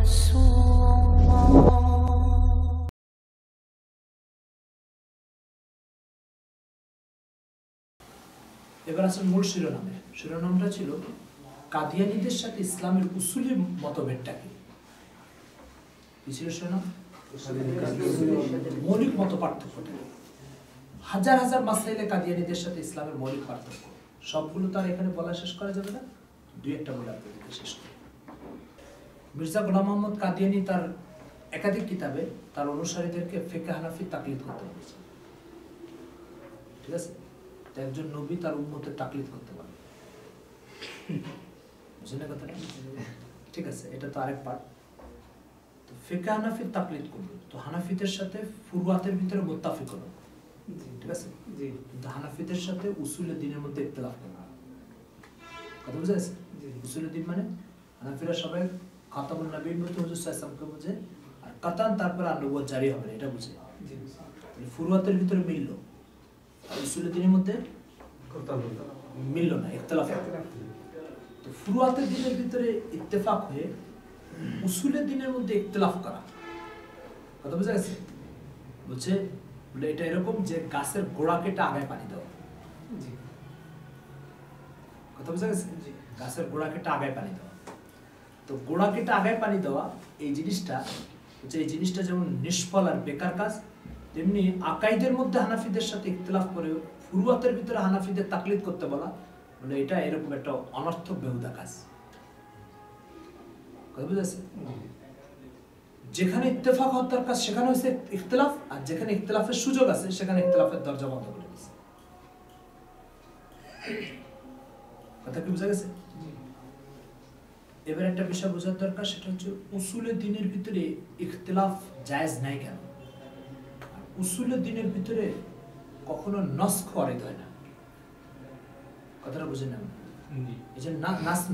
এবার আসলে মূল শিরোনামটা ছিল কাদিয়ানীদের সাথে ইসলামের উসুলি মতভেদটা কি ছিল শিরোনাম? মৌলিক মত পার্থক্যটা। হাজার হাজার মাসাইলে কাদিয়ানীদের সাথে ইসলামের মৌলিক পার্থক্য, সবগুলো তো আর এখানে বলা শেষ করা যাবে না, দুই একটা বলে আপনাদেরকে শেষ করি। মির্জা গোলাম মোহাম্মদ কাদিয়ানী তার একাধিক কিতাবে তার অনুসারীদেরকে ফিকহ হানাফি তাকলিদ করতে বলেছে। ঠিক আছে, একজন নবী তার উম্মতের তাকলিদ করতে পারে, বুঝলেন কথাটা? ঠিক আছে, এটা তো আরেক পার্ট। তো ফিকহ হানাফির তাকলিদ করবে, তো হানাফিদের সাথে ফুরুয়াতের ভিতরে মুত্তাফিক হলো, ঠিক আছে? কিন্তু হানাফিদের সাথে উসুলে দ্বীনের মধ্যে ইখতিলাফ করবে। কথা বুঝা গেছে? উসুলে দ্বীন মানে হানাফিরা সবাই খাতামুন নবীর মধ্যে হুজুর সাল্লাল্লাহু আলাইহি ওয়াসাল্লামকে বোঝে, আর কাতান তারপরে আর নবুয়ত জারি হবে না, এটা বুঝে। ফুরুয়াতের ভিতরে মিললো, আর উসুলে দ্বীনের মধ্যে মিললো না, ইখতিলাফ। তো ফুরুয়াতের দ্বীনের ভিতরে ইত্তেফাক হয়ে উসুলে দ্বীনের মধ্যে ইখতিলাফ করা, কথা বুঝা গেছে? বলছে বলে এটা এরকম যে গাছের গোড়া কেটে আগায় পানি দেওয়া, কথা বুঝা গেছে? গাছের গোড়া কেটে আগায় পানি দেওয়া। তো গোড়া কেটে আগায় পানি দেওয়া এই জিনিসটা যেমন নিষ্ফল আর বেকার কাজ, তেমনি আকাইদের মধ্যে হানাফিদের সাথে ইখতিলাফ করে ফুরুয়াতের ভিতরে হানাফিদের তাকলিদ করতে বলা, বলে এটা এরকম একটা অনর্থক বেহুদা কাজ। কথা বুঝেছে? যেখানে ইত্তেফাক হওয়ার দরকার সেখানে হচ্ছে ইখতিলাফ, আর যেখানে ইখতিলাফের সুযোগ আছে সেখানে ইখতিলাফের দরজা বন্ধ করে দিয়েছে। কথা কি বুঝা গেছে? এবার একটা বিষয় বোঝার দরকার, সেটা হচ্ছে উসুলে দ্বীনের ভিতরে ইখতিলাফ জায়েজ নাই কেন? উসুলে দ্বীনের ভিতরে কখনো নস্খ ওয়ারিদ হয় না, কথাটা বুঝে নেন। এই যে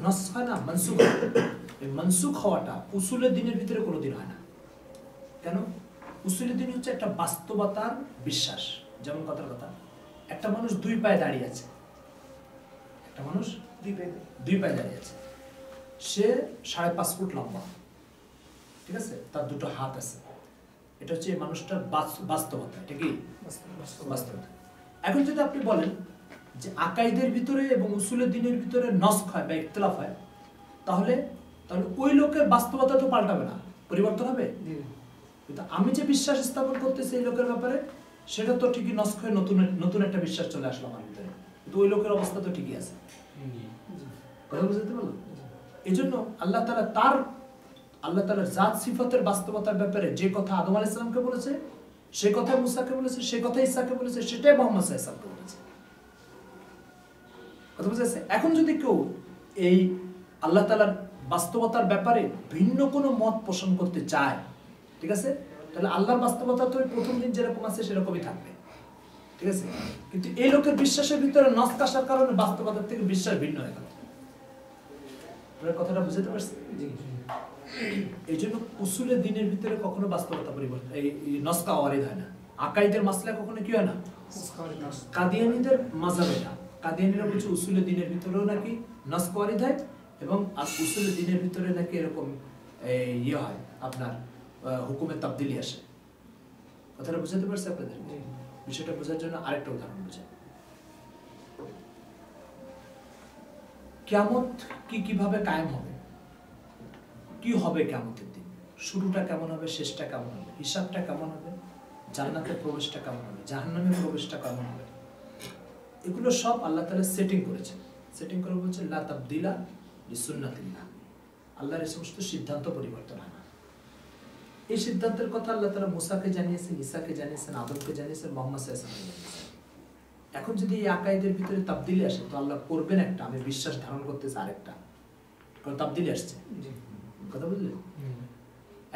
নস্খ হয় না, মনসুখ, এই মনসুখ হওয়াটা উসুলে দ্বীনের ভিতরে কোনোদিন হয় না। কেন? উসুলে দ্বীন হচ্ছে একটা বাস্তবতার বিশ্বাস। যেমন কথার কথা, একটা মানুষ দুই পায়ে দাঁড়িয়ে আছে, একটা মানুষ দুই পায়ে দাঁড়িয়ে আছে, সে 5.5 ফুট লম্বা, ঠিক আছে, তার দুটো হাত আছে, এটা হচ্ছে এই মানুষটার বাস্তবতা। এটা কি বাস্তবতা? এখন যদি আপনি বলেন যে আকাইদের ভিতরে এবং উসুলের দ্বীনের ভিতরে নস্খ হয় বা ইখতিলাফ হয়, তাহলে ওই লোকের বাস্তবতা তো পাল্টাবে না, পরিবর্তন হবে। কিন্তু আমি যে বিশ্বাস স্থাপন করতেছি এই লোকের ব্যাপারে, সেটা তো ঠিকই নস্খ হয়ে নতুন একটা বিশ্বাস চলে আসলো আমার ভিতরে, কিন্তু ওই লোকের অবস্থা তো ঠিকই আছে। কথা বুঝতে পারলাম? এই জন্য আল্লাহ তাআলার জাত সিফাতের বাস্তবতার ব্যাপারে যে কথা আদম আলাইহিস সালামকে বলেছে, সে কথা মুসাকে বলেছে, সে কথা ঈসাকে বলেছে, সেটাই মুহাম্মদ সাল্লাল্লাহু আলাইহি ওয়াসাল্লামকে বলেছে। কথা বুঝেছে? এখন যদি কেউ এই আল্লাহ তাআলার বাস্তবতার ব্যাপারে ভিন্ন কোনো মত পোষণ করতে চায়, ঠিক আছে, তাহলে আল্লাহর বাস্তবতা তো প্রথম দিন যেরকম আছে সেরকমই থাকবে, ঠিক আছে? কিন্তু এই লোকের বিশ্বাসের ভিতরে নস্খ আসার কারণে বাস্তবতার থেকে বিশ্বাস ভিন্ন হয়ে গেল। কথাটা বুঝতে পারছেন? এই জন্য উসুলে দ্বীনের ভিতরে কখনো বাস্তবতা পরিবর্তন, এই নস্খ ওয়ারিদ হয় না। আকাইদের মাসলা কখনো কি হয় না? কাদিয়ানীদের মাযহাব এটা, কাদিয়ানীরা বলছে উসুলে দ্বীনের ভিতরেও নাকি নস্খ ওয়ারিদ হয়, এবং উসুলে দ্বীনের ভিতরে নাকি এরকম ইয়ে হয়, আপনার হুকুমের তাবদীলি আসে। কথাটা বুঝতে পারছে আপনাদের? বিষয়টা বোঝার জন্য আরেকটা উদাহরণ বোঝাই। কিয়ামত কিভাবে কায়েম হবে, কি হবে কিয়ামতের দিন, শুরুটা কেমন হবে, শেষটা কেমন হবে, হিসাবটা কেমন হবে, জান্নাতের প্রবেশটা কেমন হবে, জাহান্নামের প্রবেশটা কেমন হবে, এগুলো সব আল্লাহ তাআলা সেটিং করেছে। সেটিং করে বলছে লা তাবদীলা লিসুন্নাতিল্লাহ, আল্লাহর এই সমস্ত সিদ্ধান্ত পরিবর্তন হয় না। এই সিদ্ধান্তের কথা আল্লাহ তাআলা মুসাকে জানিয়েছেন, ঈসাকে জানিয়েছেন, আদমকে জানিয়েছেন, মুহাম্মদ সাল্লাল্লাহু আলাইহি ওয়াসাল্লামকে জানিয়েছেন। এখন যদি এই আকাইদের ভিতরে তাবদীলি আসে, তো আল্লাহ করবেন একটা, আমি বিশ্বাস ধারণ করতেছি আরেকটা, কারণ তাবদীলি আসছে। কথা বুঝলেন?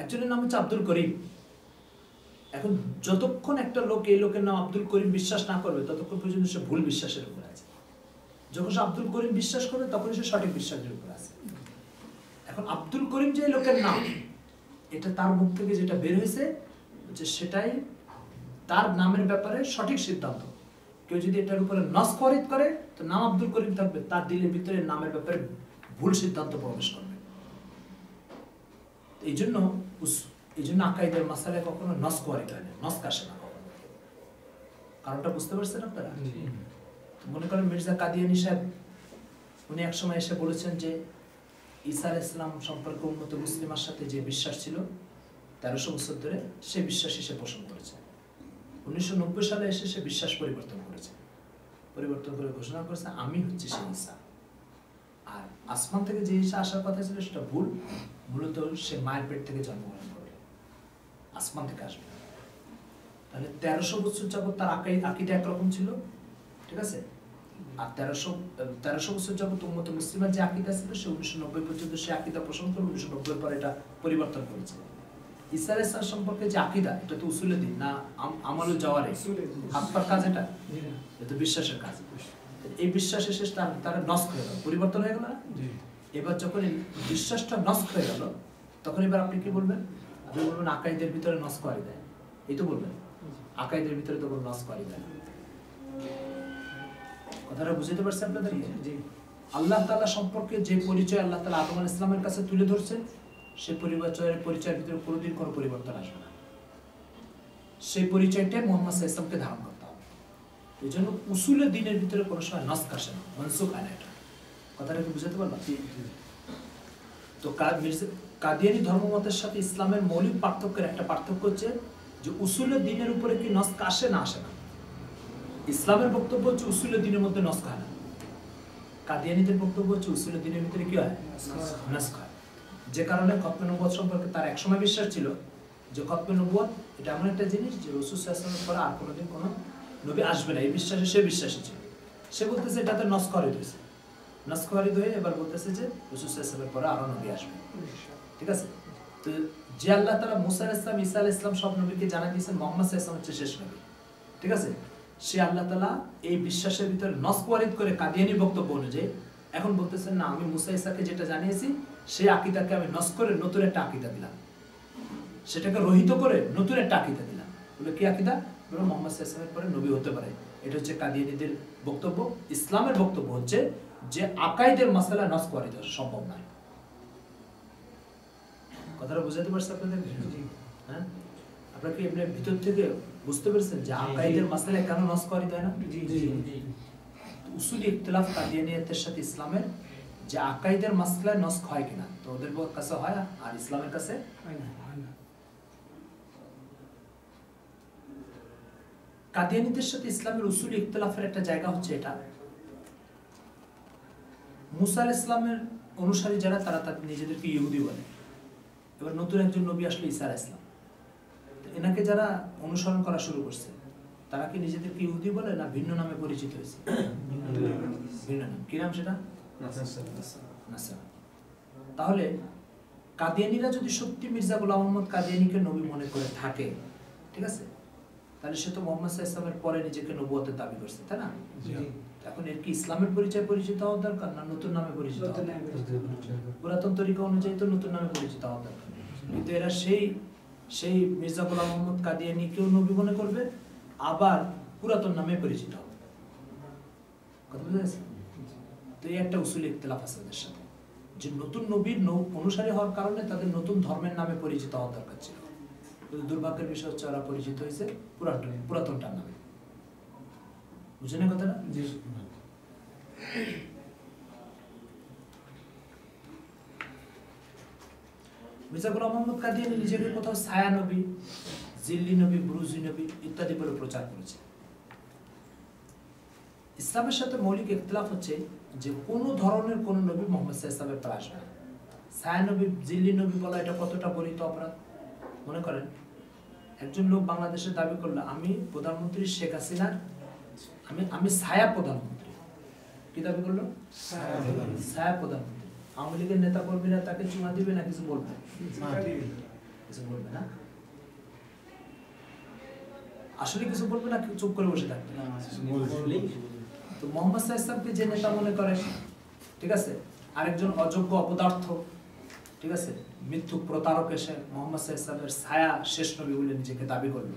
একজনের নাম হচ্ছে আব্দুল করিম। এখন যতক্ষণ একটা লোক এই লোকের নাম আব্দুল করিম বিশ্বাস না করবে, ততক্ষণ পর্যন্ত সে ভুল বিশ্বাসের উপর আছে। যখন সে আব্দুল করিম বিশ্বাস করবে, তখন সে সঠিক বিশ্বাসের উপর আছে। এখন আব্দুল করিম যে লোকের নাম, এটা তার মুখ থেকে যেটা বের হয়েছে, সেটাই তার নামের ব্যাপারে সঠিক সিদ্ধান্ত। কেউ যদি এটার উপরে নস্খ ওয়ারিদ করে, তো নাম আব্দুল করিম থাকবে, তার দিলের ভিতরে নামের ব্যাপারে ভুল সিদ্ধান্ত প্রবেশ করবে। এই জন্য আকাইদের মাসালায় কখনো নস্ক ওয়ারিদ হয় না, নস্ক আসে না কখনো। কারণটা বুঝতে পারছেন আপনারা? মনে করেন মির্জা কাদিয়ানী সাহেব, উনি একসময় এসে বলেছেন যে ঈসা আলাইহিস সালাম সম্পর্কে উম্মতে মুসলিমার সাথে যে বিশ্বাস ছিল 1300 বছর ধরে, সে বিশ্বাসই সে পোষণ করেছে। 1990 সালে এসে সে বিশ্বাস পরিবর্তন করেছে, পরিবর্তন করে ঘোষণা করেছে আমি হচ্ছে সেই ঈসা। আর আসমান থেকে যে ঈসা আসার কথা ছিল সেটা ভুল, মূলত সে মায়ের পেট থেকে জন্মগ্রহণ করে, আসমান থেকে আসবে। তাহলে 1300 বছর যাবত তার আকীদা একরকম ছিল, ঠিক আছে? আর 1300 বছর যাবত উম্মতে মুসলিমার যে আকীদা ছিল সে 1990 পর্যন্ত সে আকীদা পোষণ করে 1990 পরে এটা পরিবর্তন করেছে। ঈসা আলাইহিস সালাম সম্পর্কে যে আকীদা, এটা তো উসুলে দ্বীন না আমালুল জাওয়ারি, হাত পার কাজ, এটা তো বিশ্বাসের কাজ। এই বিশ্বাস এসে তারা নষ্ট হয়ে গেল, পরিবর্তন হয়ে গেল না? এবার যখন এই বিশ্বাসটা নষ্ট হয়ে গেল, তখন এবার আপনি কি বলবেন? আপনি বলবেন আকাইদের ভিতরে নষ্ট করে দেয়, এই তো বলবেন আকাইদের ভিতরে তো কোনো নষ্ট করে দেয়। কথাটা বুঝতে পারছেন আপনাদের? আল্লাহ তাআলা সম্পর্কে যে পরিচয় আল্লাহ তাআলা আদম আলাইহিস সালামের কাছে তুলে ধরছেন, সেই পরিচয়ের ভিতরে কোনোদিন কোনো পরিবর্তন আসবে না। সেই পরিচয়টাই মুহাম্মদ সাল্লাল্লাহু আলাইহি ওয়াসাল্লামকে ধারণ করতে হবে। এই জন্য উসুলে দ্বীনের ভিতরে কোনো সময় নস্ক আসে না, মনসুখ হয় না। এটা কথাটা কি বুঝতে পারলাম? তো কাদিয়ানী ধর্মমতের সাথে ইসলামের মৌলিক পার্থক্যের একটা পার্থক্য হচ্ছে যে উসুলে দ্বীনের উপরে কি নস্ক আসে না আসে না। ইসলামের বক্তব্য হচ্ছে উসুলে দ্বীনের মধ্যে নস্ক হয় না, কাদিয়ানীদের বক্তব্য হচ্ছে উসুলে দ্বীনের ভিতরে কি হয়? নস্ক হয়। যে কারণে খতমে নবুয়ত সম্পর্কে তার একসময় বিশ্বাস ছিল যে খতমে নবুয়ত এটা এমন একটা জিনিস যে রাসূল সাল্লাল্লাহু আলাইহি ওয়াসাল্লামের পরে আর কোনোদিন কোনো নবী আসবে না, এই বিশ্বাসে সে বিশ্বাসী ছিল। সে বলতেছে এটাতে নস্ক ওয়ারিদ হয়েছে, নস্ক ওয়ারিদ হয়ে এবার বলতেছে যে রাসূল সাল্লাল্লাহু আলাইহি ওয়াসাল্লামের পরে আরো নবী আসবে, ঠিক আছে? তো যে আল্লাহ তাআলা মুসা আলাইহিস সালাম, ঈসা আলাইহিস সালাম সব নবীকে জানাই দিয়েছেন মুহাম্মদ সাল্লাল্লাহু আলাইহি ওয়াসাল্লাম হচ্ছে শেষ নবী, ঠিক আছে? সে আল্লাহ তাআলা এই বিশ্বাসের ভিতরে নস্ক ওয়ারিদ করে কাদিয়ানীর বক্তব্য অনুযায়ী এখন বলতেছেন না, আমি মুসা ঈসাকে যেটা জানিয়েছি সেই আকীদাকে আমি নস্ক করে নতুন একটা আকীদা দিলাম, সেটাকে রহিত করে নতুন একটা আকীদা দিলাম। বলে কি আকীদা? বলে মুহাম্মদ সাল্লাল্লাহু আলাইহি ওয়াসাল্লামের পরে নবী হতে পারে। এটা হচ্ছে কাদিয়ানীদের বক্তব্য। ইসলামের বক্তব্য হচ্ছে যে আকাইদের মাসালা নস্ক ওয়ারিদ সম্ভব নয়। কথাটা বুঝাতে পারছেন আপনাদের? হ্যাঁ, আপনারা কি এমনি ভিতর থেকে বুঝতে পেরেছেন যে আকাইদের মাসালা কেন নস্ক ওয়ারিদ হয় না? উসুলি ইখতিলাফ কাদিয়ানিয়তের সাথে ইসলামের যে আকাইদের মাসলায় নস্ক হয় কিনা, তো ওদের কাছে হয় আর ইসলামের কাছে হয় না। কাদিয়ানীদের সাথে ইসলামের উসুলি ইখতিলাফের একটা জায়গা হচ্ছে এটা, মুসা আলাইহিস সালামের অনুসারী যারা তারা তাদের নিজেদেরকে ইহুদি বলে। এবার নতুন একজন নবী আসলো ঈসা আলাইহিস সালাম, এনাকে যারা অনুসরণ করা শুরু করছে তারা কি নিজেদেরকে ইহুদি বলে না ভিন্ন নামে পরিচিত হয়েছে? ভিন্ন নাম। কি নাম সেটা? নাসারা। তাহলে কাদিয়ানীরা যদি সত্যি মির্জা গোলাম মোহাম্মদ কাদিয়ানীকে নবী মনে করে থাকে, ঠিক আছে, তাহলে সে তো মুহাম্মদ সাল্লাল্লাহু আলাইহি ওয়াসাল্লামের পরে নিজেকে নবুয়তের দাবি করছে, তাই না? এখন এর কি ইসলামের পরিচয় পরিচিত হওয়া দরকার না নতুন নামে পরিচিত হওয়া দরকার? পুরাতন তরিকা অনুযায়ী তো নতুন নামে পরিচিত হওয়া দরকার, কিন্তু এরা সেই মির্জা গোলাম মোহাম্মদ কাদিয়ানীকেও নবী মনে করবে, আবার পুরাতন নামে পরিচিত হবে। কথা বুঝা গেছে? তো এই একটা উসুল ইখতিলাফ আছে ওদের সাথে, যে নতুন নবীর অনুসারী হওয়ার কারণে তাদের নতুন ধর্মের নামে পরিচিত হওয়া দরকার ছিল, কিন্তু দুর্ভাগ্যের বিষয় হচ্ছে ওরা পরিচিত হয়েছে পুরাতনটার নামে। বুঝলেন কথাটা? মির্জা গোলাম মোহাম্মদ কাদিয়ানী নিজেকে কোথাও ছায়া নবী, জিল্লি নবী, বুরুজি নবী ইত্যাদি বলে প্রচার করেছে। ইসলামের সাথে মৌলিক ইখতিলাফ হচ্ছে যে কোন ধরনের কোন নবী মুহাম্মদ সাল্লাল্লাহু আলাইহি ওয়াসাল্লামের পরে আসবে না। ছায়া নবী, জিল্লি নবী বলা এটা কতটা বলিত অপরাধ? মনে করেন একজন লোক বাংলাদেশে দাবি করলো আমি প্রধানমন্ত্রী শেখ হাসিনার আমি ছায়া প্রধানমন্ত্রী। কি দাবি করলো? ছায়া প্রধানমন্ত্রী। আওয়ামী লীগের নেতা কর্মীরা তাকে চুমা দিবে না কিছু বলবে? কিছু বলবে না। আসলে কিছু বলবে না, চুপ করে বসে থাকবে। তো মুহাম্মদ সাল্লাল্লাহু আলাইহি ওয়াসাল্লামকে যে নেতা মনে করে, ঠিক আছে, আরেকজন অযোগ্য অপদার্থ, ঠিক আছে, মিথ্যুক প্রতারক এসে মুহাম্মদ সাল্লাল্লাহু আলাইহি ওয়াসাল্লামের ছায়া শেষ নবী বলে নিজেকে দাবি করলো।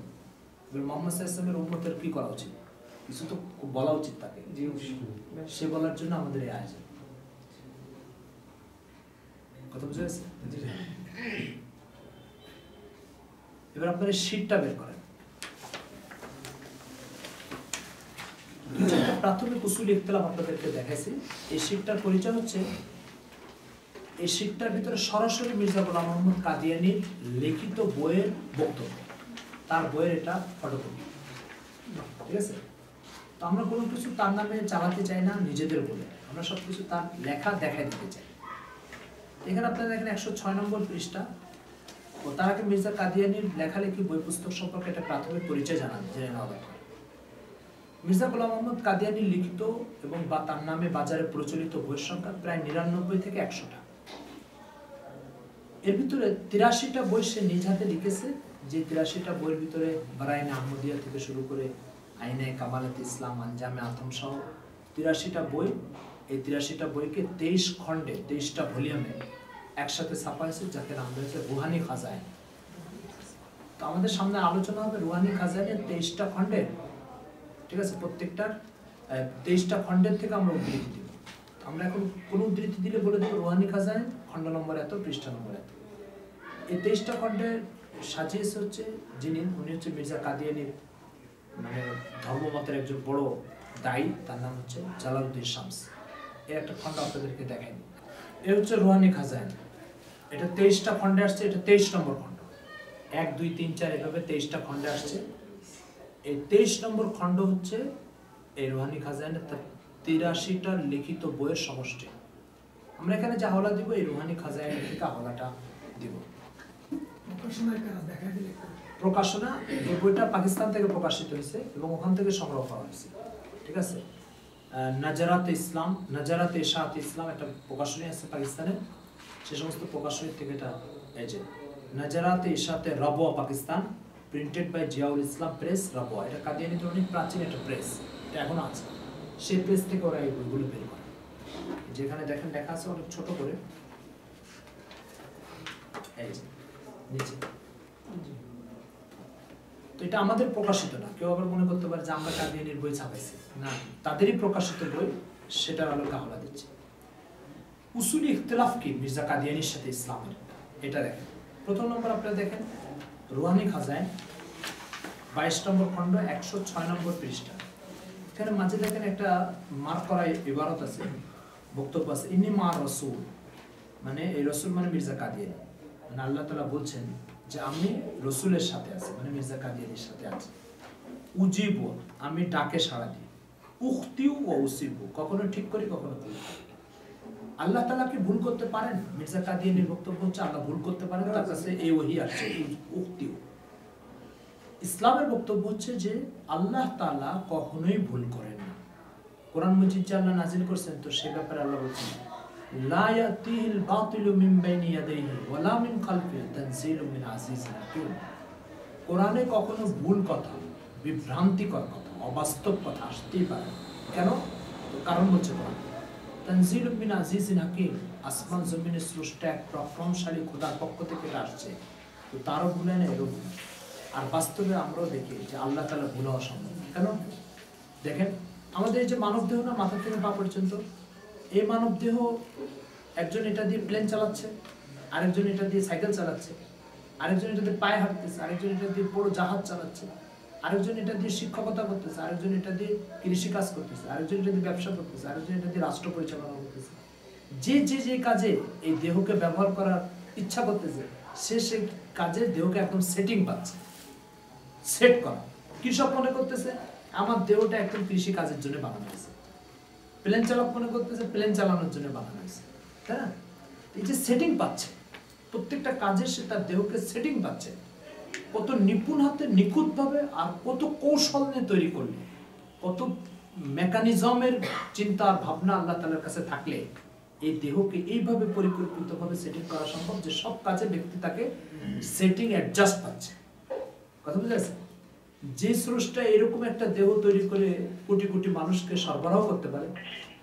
এবার মুহাম্মদ সাল্লাল্লাহু আলাইহি ওয়াসাল্লামের উম্মতের কি করা উচিত? কিছু তো বলা উচিত তাকে, সে বলার জন্য আমাদের এই আয়োজন। কথা বুঝে গেছে? এবার আপনারা শীটটা বের করেন। প্রাথমিক উসুল ইখতিলাফ আপনাদেরকে দেখাইছি। এই শীটটার পরিচয় হচ্ছে, এই শীটটার ভিতরে সরাসরি মির্জা গোলাম মোহাম্মদ কাদিয়ানীর লিখিত বইয়ের বক্তব্য, তার বইয়ের এটা ফটোকপি, ঠিক আছে? তো আমরা কোনো কিছু তার নামে চালাতে চাই না নিজেদের বলে, আমরা সবকিছু তার লেখা দেখাই দিতে চাই। এখানে আপনারা দেখেন 106 নম্বর পৃষ্ঠা, ও তার আগে মির্জা কাদিয়ানীর লেখালেখি বই পুস্তক সম্পর্কে একটা প্রাথমিক পরিচয় জেনে নেওয়া দরকার। মির্জা গোলাম মোহাম্মদ কাদিয়ানীর লিখিত এবং বা তার নামে বাজারে প্রচলিত বইয়ের সংখ্যা প্রায় 99 থেকে 100টা। এর ভিতরে 83টা বই সে নিজ হাতে লিখেছে, যে 83টা বইয়ের ভিতরে বারাইনে আহমদিয়া থেকে শুরু করে আইনে কামালাত ইসলাম, আঞ্জামে আতম সহ 83টা বই। এই 83টা বইকে 23 খণ্ডে 23টা ভলিউমে একসাথে ছাপা হয়েছে, যাকে নাম দিয়েছে রুহানি খাজাইন। তো আমাদের সামনে আলোচনা হবে রুহানি খাজাইনের 23টা খণ্ডের, ঠিক আছে? প্রত্যেকটার 23টা খণ্ডের থেকে আমরা উদ্ধৃতি দিব। আমরা এখন কোন উদ্ধৃতি দিলে বলে দেবো রুহানি খাজাইন খণ্ড নম্বর এত, পৃষ্ঠা নম্বর এত। এই 23টা খণ্ডে সাজিয়েছে হচ্ছে যিনি, উনি হচ্ছে মির্জা কাদিয়ানীর মানে ধর্মমতের একজন বড় দায়ী, তার নাম হচ্ছে জালালউদ্দিন শামস। এর একটা খণ্ড আপনাদেরকে দেখাই। এ হচ্ছে রুহানি খাজাইন, এটা 23টা খণ্ডে আসছে, এটা 23 নম্বর খণ্ড। 1, 2, 3, 4 এভাবে 23টা খণ্ডে আসছে। এই 23 নম্বর খণ্ড হচ্ছে এই রুহানি খাজাইনের 83টা লিখিত বইয়ের সমষ্টি। আমরা এখানে যে হাওলা দিব, এই রুহানি খাজাইনের থেকে হাওলাটা দিব। প্রকাশনা, এই বইটা পাকিস্তান থেকে প্রকাশিত হয়েছে এবং ওখান থেকে সংগ্রহ করা হয়েছে, ঠিক আছে? নাজারাত ইসলাম, নাজারাত ইশাআত ইসলাম একটা প্রকাশনী আছে পাকিস্তানে, সে সমস্ত প্রকাশনী থেকে এটা, এই যে নাজারাত ইশাআতে Rabwah Pakistan, printed by Ziaul Islam press, Rabwah. এটা কাদিয়ানীর অনেক প্রাচীন একটা প্রেস, এটা এখনো আছে। সেই প্রেস থেকে ওরা এই বইগুলো বের করে। যেখানে দেখেন লেখা আছে অনেক ছোট করে, এই যে নিচে। তো এটা আমাদের প্রকাশিত না, কেউ আবার মনে করতে পারে যে আমরা কাদিয়ানীর বই ছাপাইছি, না, তাদেরই প্রকাশিত বই, সেটার আলোকে হাওলা দিচ্ছে। উসুলি ইখতিলাফ কি মির্জা কাদিয়ানীর সাথে ইসলামের, এটা দেখেন। প্রথম নম্বর আপনারা দেখেন রুহানি খাজাইন 22 নম্বর খণ্ড 106 নম্বর পৃষ্ঠা। এখানে মাঝে দেখেন একটা মার্ক করা ইবারত আছে, বক্তব্য আছে, ইন্নী মা রসুল, মানে এই রসুল মানে মির্জা কাদিয়ানী, মানে আল্লাহ তাআলা বলছেন যে আমি রসুলের সাথে আছি, মানে মির্জা কাদিয়ানীর সাথে আছি। উজিবু, আমি ডাকে সাড়া দিই। উখতিউ ওয়া উসিবু, কখনো ঠিক করি কখনো ভুল করি। আল্লাহ তাআলা কি ভুল করতে পারেন? মির্জা কাদিয়ানীর বক্তব্য হচ্ছে আল্লাহ ভুল করতে পারেন, তার কাছে এই ওহী আসছে উখতিউ। ইসলামের বক্তব্য হচ্ছে যে আল্লাহ তাআলা কখনোই ভুল করেন না। কোরআন মজিদ যে আল্লাহ নাজিল করেছেন, তো সে ব্যাপারে আল্লাহ বলছেন লা ইয়াতিহিল বাতিলু মিন বাইনি ইয়াদাইহি ওয়া লা মিন খালফিহি তানজিলুম মিন আজিজিন হাকীম। কোরআনে কখনো ভুল কথা, বিভ্রান্তিকর কথা, অবাস্তব কথা আসতেই পারে। কেন? কারণ হচ্ছে কোরআন তানজিলুম মিন আজিজিন হাকীম, আসমান জমিনের স্রষ্টা এক পরাক্রমশালী খোদার পক্ষ থেকে এটা আসছে। তো তারও ভুল হয় না, এরও ভুল। আর বাস্তবে আমরাও দেখি যে আল্লাহ তাআলা ভুল হওয়া সম্ভব। কেন? দেখেন আমাদের এই যে মানব দেহ না, মাথা থেকে পা পর্যন্ত, এই মানব দেহ একজন এটা দিয়ে প্লেন চালাচ্ছে, আরেকজন এটা দিয়ে সাইকেল চালাচ্ছে, আরেকজন এটা দিয়ে পায়ে হাঁটতেছে, আরেকজন এটা দিয়ে বড় জাহাজ চালাচ্ছে, আরেকজন এটা দিয়ে শিক্ষকতা করতেছে, আরেকজন এটা দিয়ে কৃষি কাজ করতেছে, আরেকজন এটা দিয়ে ব্যবসা করতেছে, আরেকজন এটা দিয়ে রাষ্ট্র পরিচালনা করতেছে। যে যে যে কাজে এই দেহকে ব্যবহার করার ইচ্ছা করতেছে, সে সেই কাজে দেহকে একদম সেটিং পাচ্ছে, সেট করা। কৃষক মনে করতেছে আমার দেহটা একদম কৃষি কাজের জন্য বানানো হয়েছে, প্লেন চালক মনে করতেছে প্লেন চালানোর জন্য বানানো হয়েছে, তাই না? এই যে সেটিং পাচ্ছে, প্রত্যেকটা কাজে সে তার দেহকে সেটিং পাচ্ছে, কত নিপুণ হাতে নিখুঁতভাবে আর কত কৌশল নিয়ে তৈরি করলে, কত মেকানিজমের চিন্তা আর ভাবনা আল্লাহ তাআলার কাছে থাকলে এই দেহকে এইভাবে পরিকল্পিতভাবে সেটিং করা সম্ভব যে সব কাজে ব্যক্তি তাকে সেটিং অ্যাডজাস্ট পাচ্ছে। কথা বুঝা যাচ্ছে? যে স্রষ্টা এরকম একটা দেহ তৈরি করে কোটি কোটি মানুষকে সরবরাহ করতে পারে,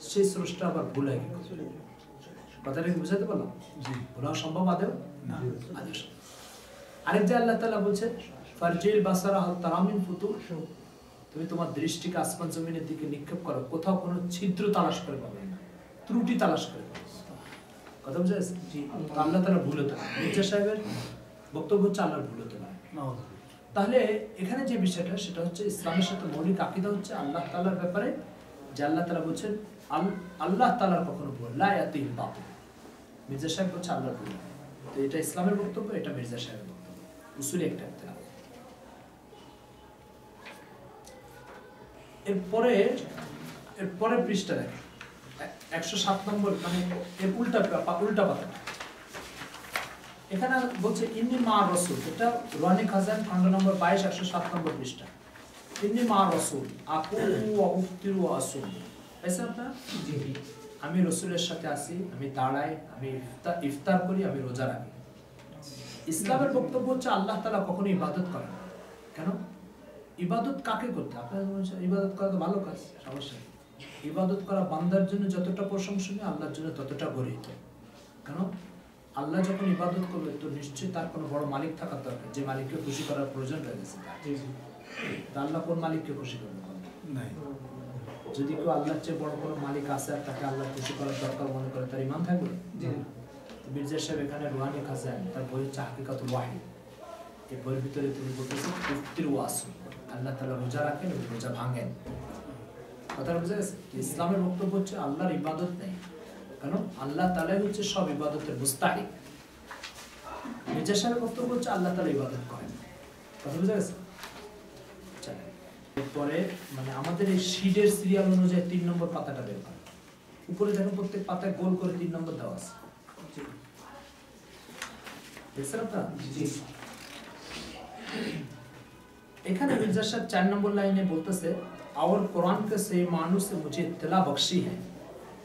সেই স্রষ্টা আবার ভুল হয় কি করে? কথাটা কি বুঝাতে পারলাম? ভুল হওয়া সম্ভব আদেও না, আদেও। আরেক যে আল্লাহ তাআলা বলছে ফারজিল বাসারা হাল তারামিন ফুতুর, তুমি তোমার দৃষ্টিকে আসমান জমিনের দিকে নিক্ষেপ করো, কোথাও কোনো ছিদ্র তালাশ করে পাবে না, ত্রুটি তালাশ করে পাবে। কথা বুঝা যাচ্ছে? আল্লাহ তাআলা ভুল হতে পারে। মির্জা সাহেবের বক্তব্য হচ্ছে আল্লাহর ভুল হতে পারে। তাহলে এখানে যে বিষয়টা সেটা হচ্ছে ইসলামের সাথে মৌলিক আকীদা হচ্ছে আল্লাহ তাআলার ব্যাপারে, যে আল্লাহ তাআলা বলছেন আল্লাহ তাআলার কখনো ভুল লা ইয়াতিল বাতিল। মির্জা সাহেব বলছে আল্লাহর ভুল। তো এটা ইসলামের বক্তব্য, এটা মির্জা সাহেবের বক্তব্য, উসুলি একটা ইখতিলাফ। এরপরে পৃষ্ঠা দেখেন 107 নম্বর, মানে এর উল্টা পাতা। এখানে বলছে ইন্নী মা রাসূল, এটা রুহানি খাজান খণ্ড নম্বর 22 107 নম্বর পৃষ্ঠা। ইন্নী মা রাসূল আকুলু ওয়া উফতিরু ওয়া আসুম। এসে আপনারা জি আমি রাসূলের সাথে আছি, আমি দাঁড়াই, আমি ইফতার করি, আমি রোজা রাখি। ইসলামের বক্তব্য হচ্ছে আল্লাহ তাআলা কখনো ইবাদত করেন না। কেন? ইবাদত কাকে করতে? আপনারা বলছেন ইবাদত করা তো ভালো কাজ, সমস্যা নেই। ইবাদত করা বান্দার জন্য যতটা প্রশংসনীয়, আল্লাহর জন্য ততটা গর্হিত। কেন? আল্লাহ যখন ইবাদত করবে তো নিশ্চয়ই তার কোনো বড় মালিক থাকার দরকার, যে মালিককে খুশি করার প্রয়োজন রয়েছে। আল্লাহ কোন মালিককে খুশি করবে? যদি কেউ আল্লাহর চেয়ে বড় কোনো মালিক আছে আর তাকে আল্লাহ খুশি করার দরকার মনে করে, তার ঈমান থাকবে? মির্জা সাহেব এখানে রুহানি খাজান, তার বই হচ্ছে হাকিকাতুল ওয়াহিদ, এই বইয়ের ভিতরে তিনি বলতেছেন উফতির ওয়াসুল, আল্লাহ তাআলা রোজা রাখেন এবং রোজা ভাঙেন। কথাটা বুঝা গেছে? ইসলামের বক্তব্য হচ্ছে আল্লাহর ইবাদত নেই, কারণ আল্লাহ তাআলাই হচ্ছে সব ইবাদতের মুস্তাহিক। মির্জা সাহেবের বক্তব্য হচ্ছে আল্লাহ তাআলা ইবাদত করেন। কথা বুঝা গেছে? এরপরে মানে আমাদের এই শীটের সিরিয়াল অনুযায়ী 3 নম্বর পাতাটা বের করেন। উপরে দেখেন প্রত্যেক পাতায় গোল করে 3 নম্বর দেওয়া আছে। দেখছেন আপনারা? এখানে মির্জা সাহেব 4 নম্বর লাইনে বলতেছে और कुरान के सही मानू से मुझे इत्तला बख्शी है।